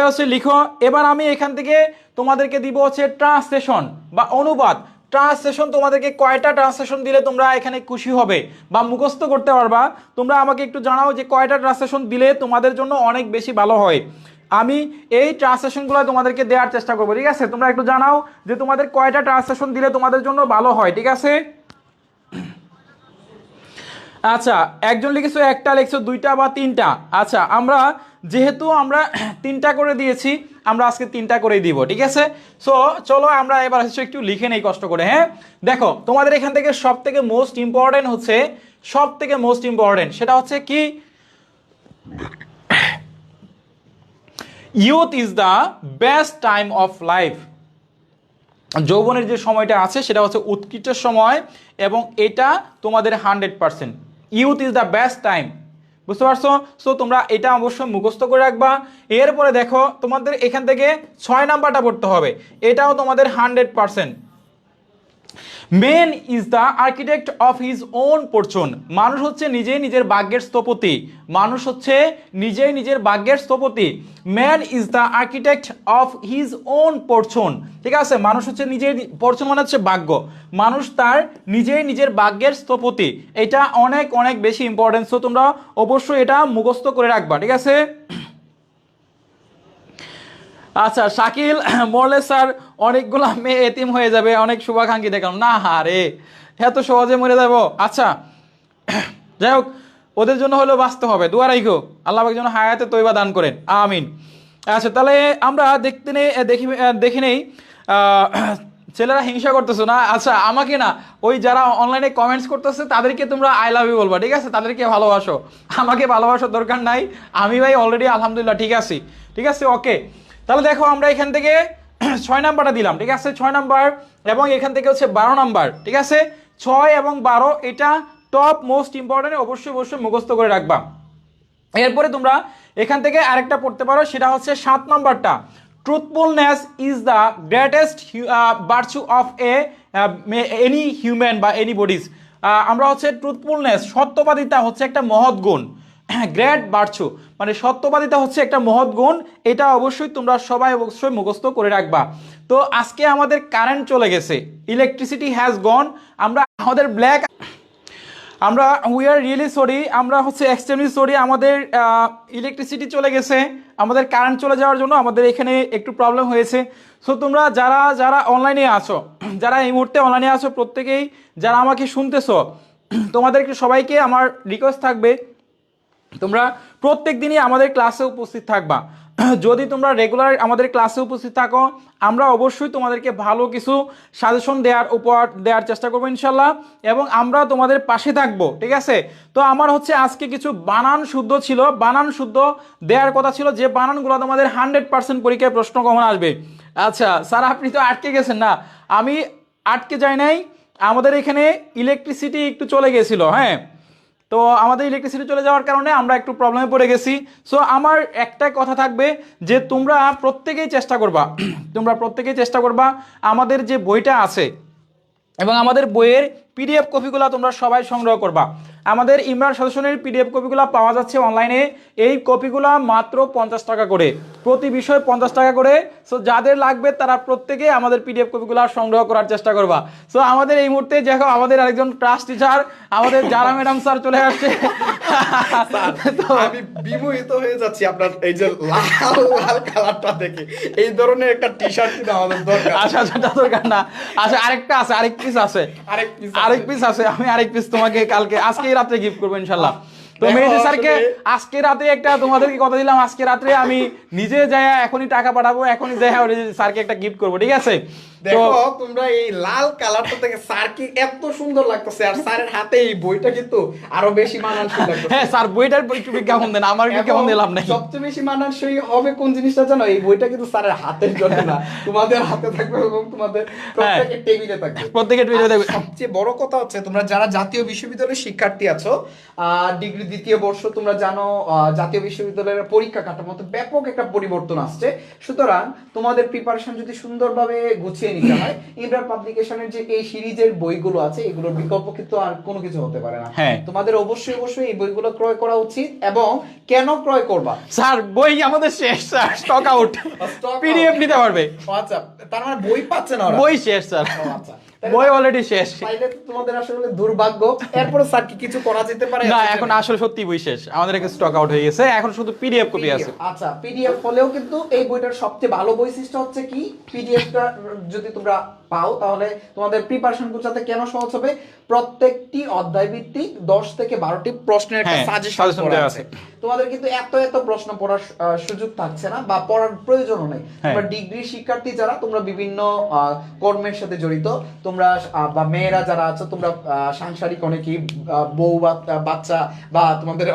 হচ্ছে লিখো। এবার আমি এখান থেকে তোমাদেরকে দিব হচ্ছে ট্রান্সলেশন বা অনুবাদ। ট্রান্সলেশন তোমাদেরকে কয়টা ট্রান্সলেশন দিলে তোমরা এখানে খুশি হবে বা মুখস্থ করতে পারবা? তোমরা আমাকে একটু জানাও যে কয়টা ট্রান্সলেশন দিলে তোমাদের জন্য অনেক বেশি ভালো হয়। আমি এই ট্রান্সলেশনগুলো তোমাদেরকে দেওয়ার চেষ্টা করবো, ঠিক আছে? তোমরা একটু জানাও যে তোমাদের কয়টা ট্রান্সলেশন দিলে তোমাদের জন্য ভালো হয়, ঠিক আছে? আচ্ছা, একজন লিখেছো, একটা লিখছো, 2টা বা 3টা। আচ্ছা, যেহেতু আমরা 3টা করে দিয়েছি, আমরা আজকে 3টা করেই দিব, ঠিক আছে? সো চলো আমরা এবার হচ্ছে একটু লিখে নেই কষ্ট করে, হ্যাঁ? দেখো তোমাদের এখান থেকে সব থেকে মোস্ট ইম্পর্টেন্ট সেটা হচ্ছে কি, youth is the best time of life. যৌবনের যে সময়টা আছে সেটা হচ্ছে উৎকৃষ্ট সময়, এবং এটা তোমাদের 100%। Youth is the best time, বুঝতে পারছো? সো তোমরা এটা অবশ্যই মুখস্থ করে রাখবা। এরপরে দেখো তোমাদের এখান থেকে 6 নাম্বারটা পড়তে হবে, এটাও তোমাদের 100%। Men is the architect of his own fortune. মানুষ হচ্ছে নিজেই নিজের ভাগ্যের স্থপতি। Man is the architect of his own fortune, ঠিক আছে? মানুষ হচ্ছে নিজের, ফরচুন মানে হচ্ছে ভাগ্য, মানুষ তার নিজের ভাগ্যের স্থপতি। এটা অনেক অনেক বেশি ইম্পর্টেন্স, তো তোমরা অবশ্যই এটা মুখস্থ করে রাখবা, ঠিক আছে? আচ্ছা, শাকিল মরলে স্যার অনেকগুলা মেয়ে এতিম হয়ে যাবে, অনেক শুভাকাঙ্ক্ষী দেখলাম। না হারে, এত সহজে মরে যাবো? আচ্ছা, যাই হোক, ওদের জন্য হলেও বাঁচতে হবে, দোয়া রাখো, আল্লাহ পাক যেন হায়াতে তৈবা দান করেন, আমিন। আচ্ছা, তাহলে আমরা দেখি নেই ছেলেরা হিংসা করতেছো না? আচ্ছা, আমাকে না, ওই যারা অনলাইনে কমেন্টস করতেছে তাদেরকে তোমরা আই লাভ ইউ বলবা, ঠিক আছে? তাদেরকে ভালোবাসো, আমাকে ভালোবাসার দরকার নাই। আমি ভাই অলরেডি আলহামদুলিল্লাহ ঠিক আছি, ঠিক আছে? ওকে, তাহলে দেখো আমরা এখান থেকে 6 নাম্বারটা দিলাম, ঠিক আছে? 6 নাম্বার, এবং এখান থেকে হচ্ছে 12 নাম্বার, ঠিক আছে? 6 এবং 12 এটা টপ মোস্ট ইম্পর্টেন্ট, অবশ্যই মুখস্থ করে রাখবা। এরপরে তোমরা এখান থেকে আরেকটা পড়তে পারো, সেটা হচ্ছে 7 নাম্বারটা। Truthfulness is the greatest virtue of any human বা এনি বডিজ। আমরা হচ্ছে ট্রুথফুলনেস, সত্যবাদিতা হচ্ছে একটা মহৎ গুণ। গ্রেট বাড়ছো, মানে সত্যবাদিতা হচ্ছে একটা মহৎ গুণ, এটা অবশ্যই তোমরা সবাই অবশ্যই মুখস্থ করে রাখবা। তো আজকে আমাদের কারেন্ট চলে গেছে, ইলেকট্রিসিটি হ্যাজ গন, আমরা আমাদের ব্ল্যাক, আমরা উই আর রিয়েলি সরি, আমরা হচ্ছে এক্সট্রিমলি সরি, আমাদের ইলেকট্রিসিটি চলে গেছে, আমাদের কারেন্ট চলে যাওয়ার জন্য আমাদের এখানে একটু প্রবলেম হয়েছে। সো তোমরা যারা যারা অনলাইনে আছো, যারা এই মুহূর্তে অনলাইনে আছো, প্রত্যেকেই যারা আমাকে শুনতেছো, তোমাদেরকে সবাইকে আমার রিকোয়েস্ট থাকবে তোমরা প্রত্যেক দিনই আমাদের ক্লাসে উপস্থিত থাকবা। যদি তোমরা রেগুলার আমাদের ক্লাসে উপস্থিত থাকো, আমরা অবশ্যই তোমাদেরকে ভালো কিছু সাজেশন দেওয়ার উপহার দেওয়ার চেষ্টা করবো ইনশাল্লাহ, এবং আমরা তোমাদের পাশে থাকবো, ঠিক আছে? তো আমার হচ্ছে আজকে কিছু বানান শুদ্ধ ছিল, বানান শুদ্ধ দেওয়ার কথা ছিল, যে বানানগুলো তোমাদের 100% পরীক্ষায় প্রশ্ন কমন আসবে। আচ্ছা স্যার, আপনি তো আটকে গেছেন। না, আমি আটকে যাই নাই, আমাদের এখানে ইলেকট্রিসিটি একটু চলে গেছিলো, হ্যাঁ, তো আমাদের ইলেকট্রিসিটি চলে যাওয়ার কারণে আমরা একটু প্রবলেমে পড়ে গেছি। সো আমার একটাই কথা থাকবে যে তোমরা প্রত্যেকেই চেষ্টা করবা তোমরা প্রত্যেকেই চেষ্টা করবা আমাদের যে বইটা আছে এবং আমাদের বইয়ের পিডিএফ কপিগুলো তোমরা সবাই সংগ্রহ করবা। আমাদের ইমরান সাজেশনের পিডিএফ কপিগুলো পাওয়া যাচ্ছে অনলাইনে, এই কপিগুলো মাত্র 50 টাকা করে, প্রতি বিষয় 50 টাকা করে। সো যাদের লাগবে তারা প্রত্যেকে আমাদের পিডিএফ কপিগুলো সংগ্রহ করার চেষ্টা করবা। সো আমাদের এই মুহূর্তে দেখো আমাদের আরেকজন ক্লাস টিচার আমাদের যারা ম্যাডাম স্যার চলে আসছে। তো আমি বিমোহিত হয়ে যাচ্ছি আপনার এই যে লাল লাল কালারটা দেখে, এই ধরনের একটা টি শার্ট কিন্তু আমাদের দরকার। আচ্ছা সেটা দরকার না, আচ্ছা আরেকটা আছে, আরেক পিস আছে, আরেক পিস আছে, আমি আরেক পিস তোমাকে কালকে আজকে রাত্রে গিফট করবো ইনশাল্লাহ। তো মেহেদী স্যারকে আজকে রাতে একটা তোমাদেরকে কথা দিলাম, আজকে রাত্রে আমি নিজে যাই, এখনই টাকা পাঠাবো, এখনই যাই স্যারকে একটা গিফট করবো, ঠিক আছে? দেখো তোমরা এই লাল কালারটা থেকে স্যার কি এত সুন্দর লাগতেছে, আর স্যারের হাতে এই বইটা কিন্তু আরো বেশি মানানসই লাগতেছে। হ্যাঁ স্যার, বইটার একটু বিজ্ঞাপন দেন, আমার বিজ্ঞাপন দিলাম না। সবচেয়ে বেশি মানানসই হবে কোন জিনিসটা জানো? এই বইটা কিন্তু স্যারের হাতের জন্য না, তোমাদের হাতে থাকবে এবং তোমাদের প্রত্যেকের টেবিলে থাকবে, প্রত্যেকের টেবিলে থাকবে। সবচেয়ে বড় কথা হচ্ছে তোমরা যারা জাতীয় বিশ্ববিদ্যালয়ের শিক্ষার্থী আছো, ডিগ্রি দ্বিতীয় বর্ষ, তোমরা জানো জাতীয় বিশ্ববিদ্যালয়ের পরীক্ষা কাঠামোতে ব্যাপক একটা পরিবর্তন আসছে। সুতরাং তোমাদের প্রিপারেশন যদি সুন্দরভাবে গুছিয়ে নিতে হয়, ইমরান পাবলিকেশনের যে এই সিরিজের বইগুলো আছে, এগুলোর বিকল্প কিন্তু আর কোনো কিছু হতে পারে না। তোমাদের অবশ্যই অবশ্যই এই বইগুলো ক্রয় করা উচিত। এবং কেন ক্রয় করবা? স্যার বই আমাদের শেষ স্যার, স্টক আউট, পিডিএফ নিতে পারবে। আচ্ছা, তার মানে বই পাচ্ছে না? বই শেষ স্যার, আচ্ছা বই অলরেডি শেষ। তাইলে তোমাদের আসলে দুর্ভাগ্য। এরপরে স্যার কি কিছু করা যেতে পারে? না, এখন আসলে সত্যি বই শেষ, আমাদের কাছে স্টক আউট হয়ে গেছে, এখন শুধু পিডিএফ কপি আছে। আচ্ছা, পিডিএফ হলেও কিন্তু এই বইটার সবচেয়ে ভালো বৈশিষ্ট্য হচ্ছে কি, পিডিএফটা যদি তোমরা পাও তাহলে তোমাদের প্রিপারেশন গোছাতে কেন সহজ হবে? প্রত্যেকটি অধ্যায় ভিত্তিক 10 থেকে 12টি প্রশ্নের একটা সাজেশন দেওয়া আছে। তোমাদের কিন্তু এত এত প্রশ্ন পড়ার সুযোগ থাকছে না, বা পড়ার প্রয়োজনও নেই। তোমরা ডিগ্রি শিক্ষার্থী যারা, তোমরা বিভিন্ন কর্মের সাথে জড়িত, তোমরা বা মেয়েরা যারা আছো, তোমরা সাংসারিক অনেকেই বউ বাচ্চা বা তোমাদের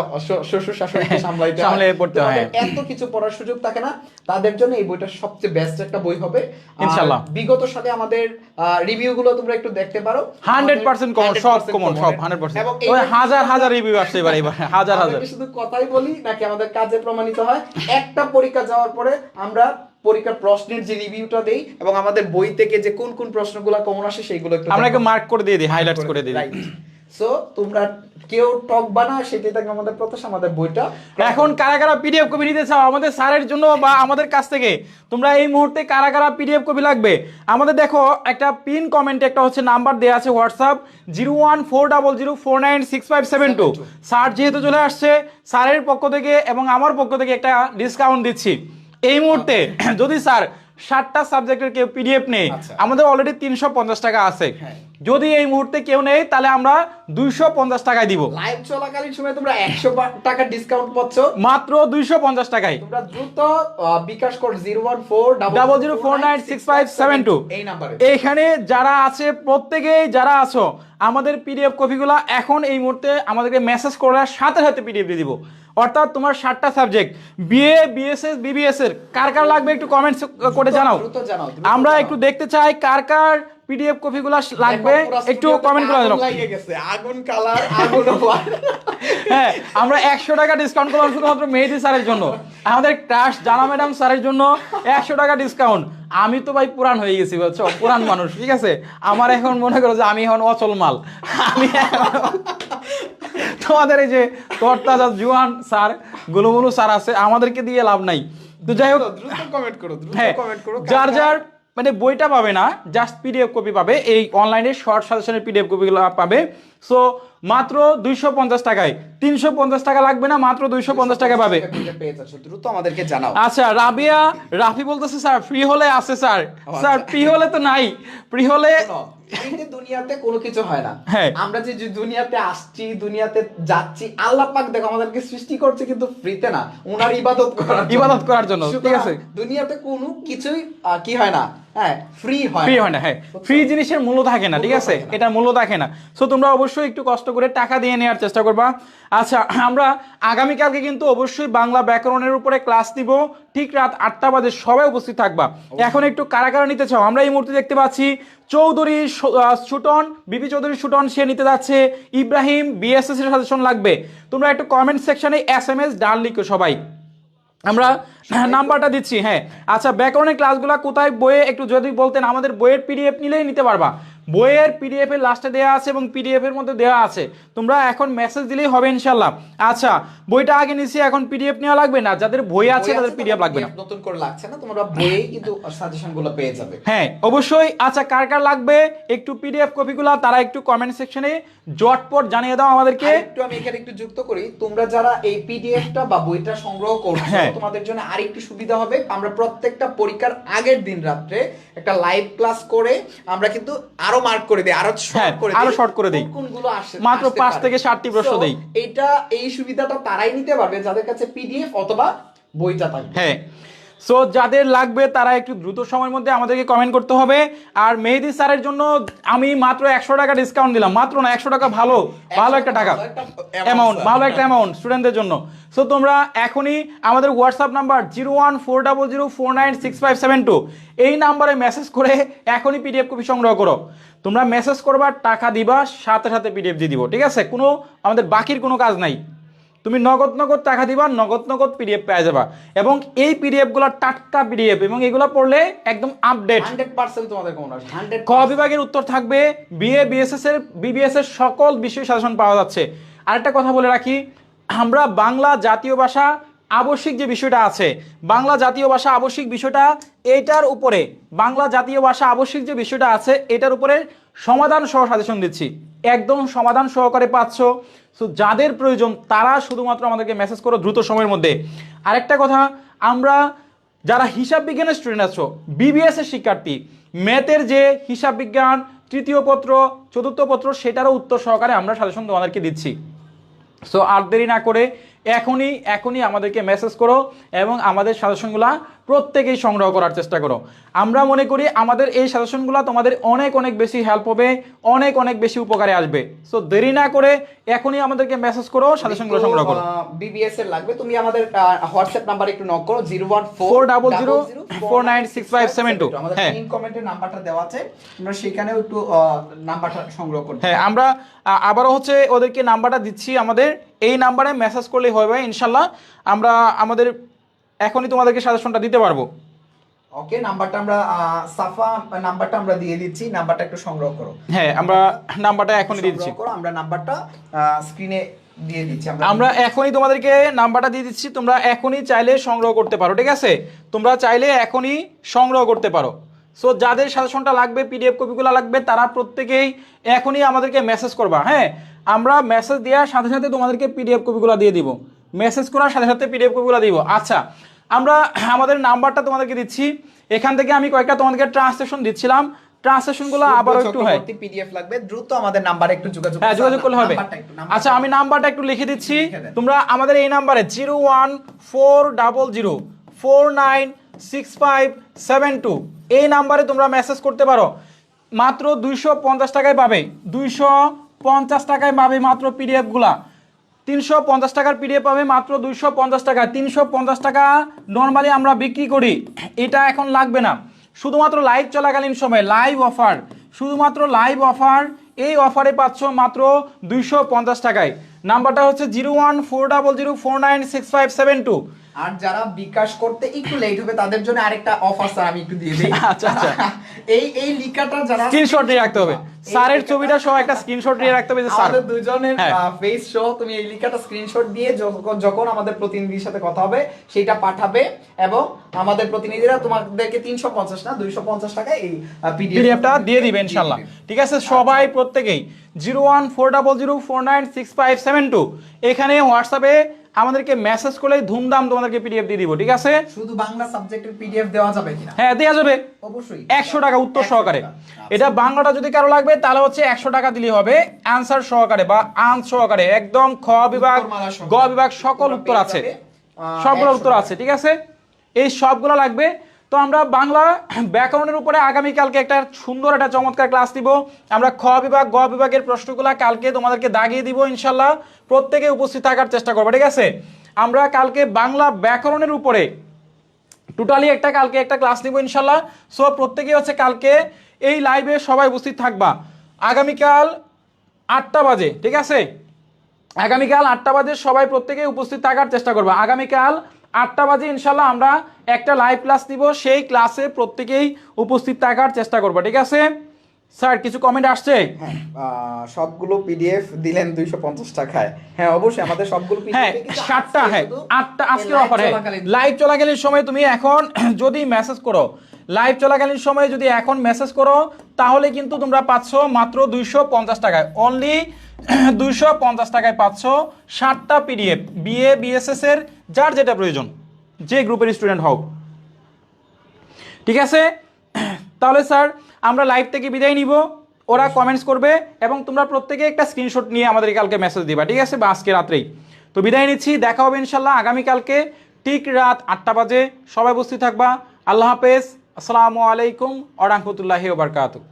শ্বশুর শাশুড়িকে সামলাইতে পড়তে হয়, এত কিছু পড়ার সুযোগ থাকে না, তাদের জন্য এই বইটা সবচেয়ে বেস্ট একটা বই হবে ইনশাআল্লাহ। বিগত সালে আমাদের রিভিউ গুলো তোমরা একটু দেখতে পারো, 100% কমন, সব কমন, সব 100%। ওই হাজার হাজার রিভিউ আসছে এবার, হাজার হাজার। শুধু কথাই বলি নাকি আমাদের কাজে প্রমাণিত হয়? একটা পরীক্ষা যাওয়ার পরে আমরা পরীক্ষার প্রশ্নের যে রিভিউটা দেই এবং আমাদের বই থেকে যে কোন কোন প্রশ্নগুলো কমন আসে সেইগুলো একটু আমরা একটু মার্ক করে দিয়ে দিই, হাইলাইটস করে দিই। সো তোমরা কেউ টক বানা, সেটাই থাকে আমাদের প্রত্যাশা। আমাদের বইটা এখন কারা কারা পিডিএফ কপি নিতে চাও আমাদের স্যারের জন্য বা আমাদের কাছ থেকে, তোমরা এই মুহূর্তে কারা কারা পিডিএফ কপি লাগবে আমাদের দেখো, একটা পিন কমেন্টে একটা হচ্ছে নাম্বার দেওয়া আছে হোয়াটসঅ্যাপ 01400496572। স্যার যেহেতু চলে আসছে, স্যারের পক্ষ থেকে এবং আমার পক্ষ থেকে একটা ডিসকাউন্ট দিচ্ছি এই মুহূর্তে। যদি স্যার 7টা সাবজেক্টের কেউ পিডিএফ নেই, আমাদের অলরেডি 350 টাকা আছে, যদি এই মুহূর্তে কেউ নেই তাহলে আমরা 250 টাকায় দিব। লাইভ চলাকালীন সময় তোমরা 100 টাকা ডিসকাউন্ট পাচ্ছ মাত্র 250 টাকায়। তোমরা দ্রুত বিকাশ কোড 01400496572 এই নম্বরে, এখানে যারা আছে প্রত্যেকেই যারা আছো, আমাদের পিডিএফ কপিগুলো এখন এই মুহূর্তে আমাদেরকে মেসেজ করার সাথে সাথে পিডিএফ দিয়ে দিব। অর্থাৎ তোমার 7টা সাবজেক্ট, বিএ, বিএসএস, বিবিএস এর কার কার লাগবে একটু কমেন্টস করে জানাও, আমরা একটু দেখতে চাই কার কার পিডিএফ কপিগুলো লাগবে, একটু কমেন্ট করে জানাও। আগুন কালার, আগুন হ্যাঁ, আমরা 100 টাকা ডিসকাউন্ট করলাম শুধুমাত্র মেহেদী স্যারের জন্য, আমাদের ক্লাস জানা ম্যাডাম স্যারের জন্য 100 টাকা ডিসকাউন্ট। আমি তো ভাই পুরান হয়ে গেছি, বুঝছো, পুরান মানুষ, ঠিক আছে, আমার এখন মনে করো যে আমি এখন অচল মাল, আমি তোমাদের এই যে তরতাজা জুয়ান স্যার গুলুমুলু স্যার আছে, আমাদেরকে দিয়ে লাভ নাই। তো যাই হোক, দ্রুত কমেন্ট করো, দ্রুত হ্যাঁ, কমেন্ট করো। যার যার মানে বইটা পাবে না, জাস্ট পিডিএফ কপি পাবে, এই অনলাইনে শর্ট সাজেশনের পিডিএফ কপিগুলো পাবে। সো মাত্র 250 টাকায়, 350 টাকা লাগবে না, মাত্র 250 টাকা পাবে। পেয়ে যাচ্ছ, দ্রুত আমাদেরকে জানাও। আচ্ছা, রাফি বলতেছে স্যার ফ্রি হলে আছে স্যার। স্যার ফ্রি হলে তো নাই, ফ্রি হলে এই যে দুনিয়াতে কোনো কিছু হয় না। হ্যাঁ। আমরা যে দুনিয়াতে আসছি, দুনিয়াতে যাচ্ছি, আল্লাহ পাক দেখো আমাদেরকে সৃষ্টি করছে কিন্তু ফ্রিতে না, ওনার ইবাদত করার জন্য, ঠিক আছে? দুনিয়াতে কোনো কিছুই কি হয় না, হ্যাঁ, ফ্রি হয় না। হ্যাঁ, ফ্রি জিনিসের মূল্য থাকে না, ঠিক আছে? এটার মূল্য থাকে না। সো তোমরা অবশ্যই একটু কষ্ট করে টাকা দিয়ে নেওয়ার চেষ্টা করবা। আচ্ছা, আমরা আগামীকালকে কিন্তু অবশ্যই বাংলা ব্যাকরণের উপরে ক্লাস দিব, ঠিক রাত 8টা বাজে সবাই উপস্থিত থাকবা। এখন একটু কারা কারা নিতে চাও? আমরা এই মুহূর্তে দেখতে পাচ্ছি চৌধুরী সুটন, বিপি চৌধুরী সুটন, সে নিতে যাচ্ছে। ইব্রাহিম বিএসএস এর সাজেশন লাগবে। তোমরা একটু কমেন্ট সেকশনে SMS ডান লিখো সবাই, আমরা নাম্বারটা দিচ্ছি। হ্যাঁ, আচ্ছা, ব্যাকরণের ক্লাসগুলো কোথায় বইয়ে একটু যদি বলতেন, আমাদের বইয়ের পিডিএফ নিলেই নিতে পারবা। বইয়ের পিডিএফ এর লাস্টে দেওয়া আছে এবং পিডিএফ এর মধ্যে দেওয়া আছে, তোমরা এখন মেসেজ দিলেই হবে ইনশাল্লাহ। আচ্ছা, বইটা আগে নিছি, এখন পিডিএফ নেওয়া লাগবে না, যাদের বই আছে তাদের পিডিএফ লাগবে না, নতুন করে লাগছে না, তোমরা বইয়ে কিন্তু সাজেশনগুলো পেয়ে যাবে। হ্যাঁ অবশ্যই। আচ্ছা, কার কার লাগবে একটু পিডিএফ কপিগুলো, তারা একটু কমেন্ট সেকশনে জটপট জানিয়ে দাও আমাদেরকে। একটু আমি এখানে একটু যুক্ত করি, তোমরা যারা এই পিডিএফটা বা বইটা সংগ্রহ করছো, তোমাদের জন্য আরেকটু সুবিধা হবে। আমরা প্রত্যেকটা পরীক্ষার আগের দিন রাত্রে একটা লাইভ ক্লাস করে আমরা কিন্তু আরো মার্ক করে দেই, আরো শর্ট করে দেই, কোনগুলো আসে, মাত্র 5 থেকে 7টি প্রশ্ন দেই। এই সুবিধাটা তারাই নিতে পারবে যাদের কাছে পিডিএফ অথবা বইটা থাকবে। হ্যাঁ, সো যাদের লাগবে তারা একটু দ্রুত সময়ের মধ্যে আমাদেরকে কমেন্ট করতে হবে। আর মেহেদী স্যারের জন্য আমি মাত্র 100 টাকা ডিসকাউন্ট দিলাম, মাত্র না 100 টাকা, ভালো একটা টাকা অ্যামাউন্ট, ভালো একটা অ্যামাউন্ট স্টুডেন্টদের জন্য। সো তোমরা এখনই আমাদের হোয়াটসঅ্যাপ নাম্বার 01400496572 এই নাম্বারে মেসেজ করে এখনই পিডিএফ কপি সংগ্রহ করো। তোমরা মেসেজ করবা, টাকা দিবা, সাথে সাথে পিডিএফ দিয়ে দিব, ঠিক আছে? কোনো আমাদের বাকির কোনো কাজ নাই। তুমি নগদ টাকা দিবা, নগদ পিডিএফ পেয়ে যাবা। এবং এই পিডিএফ গুলো টাটকা পিডিএফ, এবং এগুলো পড়লে একদম আপডেট 100% তোমাদের কোন 100 ক বিভাগের উত্তর থাকবে, বিএ বিএসএস এর বিবিএস এর সকল বিষয় সাজেশন পাওয়া যাচ্ছে। আরেকটা কথা বলে রাখি, আমরা বাংলা জাতীয় ভাষা আবশ্যিক যে বিষয়টা আছে, বাংলা জাতীয় ভাষা আবশ্যিক বিষয়টা, এটার উপরে বাংলা জাতীয় ভাষা আবশ্যিক যে বিষয়টা আছে এটার উপরে সমাধান সহ সাজেশন দিচ্ছি, একদম সমাধান সহকারে পাচ্ছ। সো যাদের প্রয়োজন তারা শুধুমাত্র আমাদেরকে মেসেজ করো দ্রুত সময়ের মধ্যে। আরেকটা কথা, আমরা যারা হিসাব বিজ্ঞানের স্টুডেন্ট আছো, বিবিএস এর শিক্ষার্থী, ম্যাথের যে হিসাব বিজ্ঞান তৃতীয় পত্র চতুর্থ পত্র, সেটারও উত্তর সহকারে আমরা সাজেশন তোমাদেরকে দিচ্ছি। সো আর দেরি না করে এখনই আমাদেরকে মেসেজ করো এবং আমাদের সাজেশনগুলো প্রত্যেকেই সংগ্রহ করার চেষ্টা করো। আমরা মনে করি আমাদের এই সাজেশনগুলো তোমাদের অনেক বেশি হেল্প হবে, অনেক বেশি উপকারে আসবে। সো দেরি না করে এখনই আমাদেরকে মেসেজ করো, সাজেশনগুলো সংগ্রহ করো। বিবিএস এর লাগবে, তুমি আমাদের হোয়াটসঅ্যাপ নাম্বার একটু নক করো, 01400496572। আমাদের পিন কমেন্টে নাম্বারটা দেওয়া আছে, তোমরা সেখানেও একটু নাম্বারটা সংগ্রহ করতে। হ্যাঁ, আমরা আবারও ওদেরকে নাম্বারটা দিচ্ছি, আমাদের এই নাম্বারে মেসেজ করলেই হবে ইনশাল্লাহ। আমরা আমাদের এখনই তোমাদেরকে সাজেশনটা দিতে পারবো। ওকে, নাম্বারটা আমরা সাফা নাম্বারটা আমরা দিয়ে দিচ্ছি, নাম্বারটা একটু সংগ্রহ করো। হ্যাঁ, আমরা নাম্বারটা এখনই দিয়ে দিচ্ছি, আমরা নাম্বারটা স্ক্রিনে দিয়ে দিচ্ছি, আমরা এখনই তোমাদেরকে নাম্বারটা দিয়ে দিচ্ছি। তোমরা এখনই চাইলে সংগ্রহ করতে পারো, ঠিক আছে? তোমরা চাইলে এখনই সংগ্রহ করতে পারো। সো যাদের সাজেশনটা লাগবে, পিডিএফ কপিগুলো লাগবে, তারা প্রত্যেকেই এখনই আমাদেরকে মেসেজ করবা। হ্যাঁ, আমরা মেসেজ দেওয়ার সাথে সাথে তোমাদেরকে পিডিএফ কপিগুলো দিয়ে দিব, মেসেজ করার সাথে সাথে পিডিএফ কপিগুলো দিব। আচ্ছা, আমরা আমাদের নাম্বারটা তোমাদেরকে দিচ্ছি, এখান থেকে আমি কয়েকটা তোমাদেরকে ট্রান্সলেশন দিচ্ছিলাম, ট্রান্সলেশনগুলো আবার একটু হয়, পিডিএফ লাগবে, দ্রুত আমাদের নাম্বারে একটু যোগাযোগ করলে হবে। আচ্ছা, আমি নাম্বারটা একটু লিখে দিচ্ছি, তোমরা আমাদের এই নাম্বারে 01400496572 এই নাম্বারে তোমরা মেসেজ করতে পারো। মাত্র 250 টাকায় পাবে, 250 টাকায় পাবে মাত্র পিডিএফ গুলা। 350 টাকার পিডিএফ পাবে মাত্র 250 টাকা। 350 টাকা নর্মালি আমরা বিক্রি করি, এটা এখন লাগবে না। শুধুমাত্র লাইভ চলাকালীন সময় লাইভ অফার, শুধুমাত্র লাইভ অফার, এই অফারে পাচ্ছ মাত্র 250 টাকায়। নাম্বারটা হচ্ছে 01400496572। আর যারা বিকাশ করতে একটু লেট হবে তাদের জন্য আরেকটা অফার স্যার আমি একটু দিয়ে দিই। আচ্ছা, এই লিখাটা যারা স্ক্রিনশট নিয়ে রাখতে হবে, স্যারের ছবিটা সহ একটা স্ক্রিনশট নিয়ে রাখতে হবে যে স্যার আমাদের দুজনের হ্যাঁ। ফেস সহ তুমি এই লিখাটা স্ক্রিনশট দিয়ে যখন আমাদের প্রতিনিধির সাথে কথা হবে সেটা পাঠাবে, এবং আমাদের প্রতিনিধিরা তোমাদেরকে 350 না 250 টাকায় এই পিডিএফটা দিয়ে দিবে ইনশাআল্লাহ। ঠিক আছে, সবাই প্রত্যেকেই 01400496572 এখানে হোয়াটসঅ্যাপে আমাদেরকে মেসেজ করলে ধুমধাম তোমাদেরকে পিডিএফ দিয়ে দিব। ঠিক আছে, শুধু বাংলা সাবজেক্টের পিডিএফ দেওয়া যাবে কিনা? হ্যাঁ দেওয়া যাবে অবশ্যই 100 টাকা উত্তর 100 সহকারে। টাকা। এটা বাংলাটা যদি কারো লাগবে তাহলে হচ্ছে 100 টাকা দিলেই হবে, অ্যানসার সহকারে বা আনসার সহকারে একদম খ বিভাগ উত্তরমালা সহ। গ বিভাগ সকল তোমরা উত্তর পেয়ে আছে, যাবে, সবগুলো 100 উত্তর টাকা। আছে। ঠিক আছে, এই সবগুলো লাগবে। তো আমরা বাংলা ব্যাকরণের উপরে আগামীকালকে একটা সুন্দর একটা চমৎকার ক্লাস দিব। আমরা খ বিভাগ গ বিভাগের প্রশ্নগুলো কালকে তোমাদেরকে দাগিয়ে দিব ইনশাল্লাহ। প্রত্যেকে উপস্থিত থাকার চেষ্টা করবো। ঠিক আছে, আমরা কালকে বাংলা ব্যাকরণের উপরে টোটালি কালকে একটা ক্লাস নিব ইনশাল্লাহ। সো প্রত্যেকেই হচ্ছে কালকে এই লাইভে সবাই উপস্থিত থাকবা আগামীকাল 8টা বাজে। ঠিক আছে, আগামীকাল 8টা বাজে সবাই প্রত্যেকে উপস্থিত থাকার চেষ্টা করবা। আগামীকাল 8টা বাজে ইনশাল্লাহ আমরা একটা লাইভ ক্লাস নিব, সেই ক্লাসে প্রত্যেকেই উপস্থিত থাকার চেষ্টা করবা। ঠিক আছে স্যার, কিছু কমেন্ট আসছে? হ্যাঁ, সবগুলো পিডিএফ দিলেন 250 টাকায়। হ্যাঁ অবশ্যই আমাদের সবগুলো হ্যাঁ পিডিএফ 7টা, হ্যাঁ 8টা আজকের অফার। হ্যাঁ লাইভ চলাকালীন সময় তুমি এখন যদি মেসেজ করো, লাইভ চলাকালীন সময় যদি এখন মেসেজ করো তাহলে কিন্তু তোমরা পাচ্ছ মাত্র 250 টাকায়, অনলি 250 টাকায় পাচ্ছ 7টা পিডিএফ, বিএ বিএসএস এর যার যেটা প্রয়োজন, যে গ্রুপের স্টুডেন্ট হও। ঠিক আছে, তাহলে স্যার আমরা লাইভ থেকে বিদায় নিব, ওরা কমেন্টস করবে এবং তোমরা প্রত্যেকে একটা স্ক্রিনশট নিয়ে আমাদের কালকে মেসেজ দিবা। ঠিক আছে, বা আজকে রাত্রেই। তো বিদায় নিচ্ছি, দেখা হবে ইনশাল্লাহ আগামীকালকে ঠিক রাত 8টা বাজে। সবাই উপস্থিত থাকবা। আল্লাহ হাফেজ, আসসালামু আলাইকুম ওয়া রাহমাতুল্লাহি ওয়া বারাকাতুহু।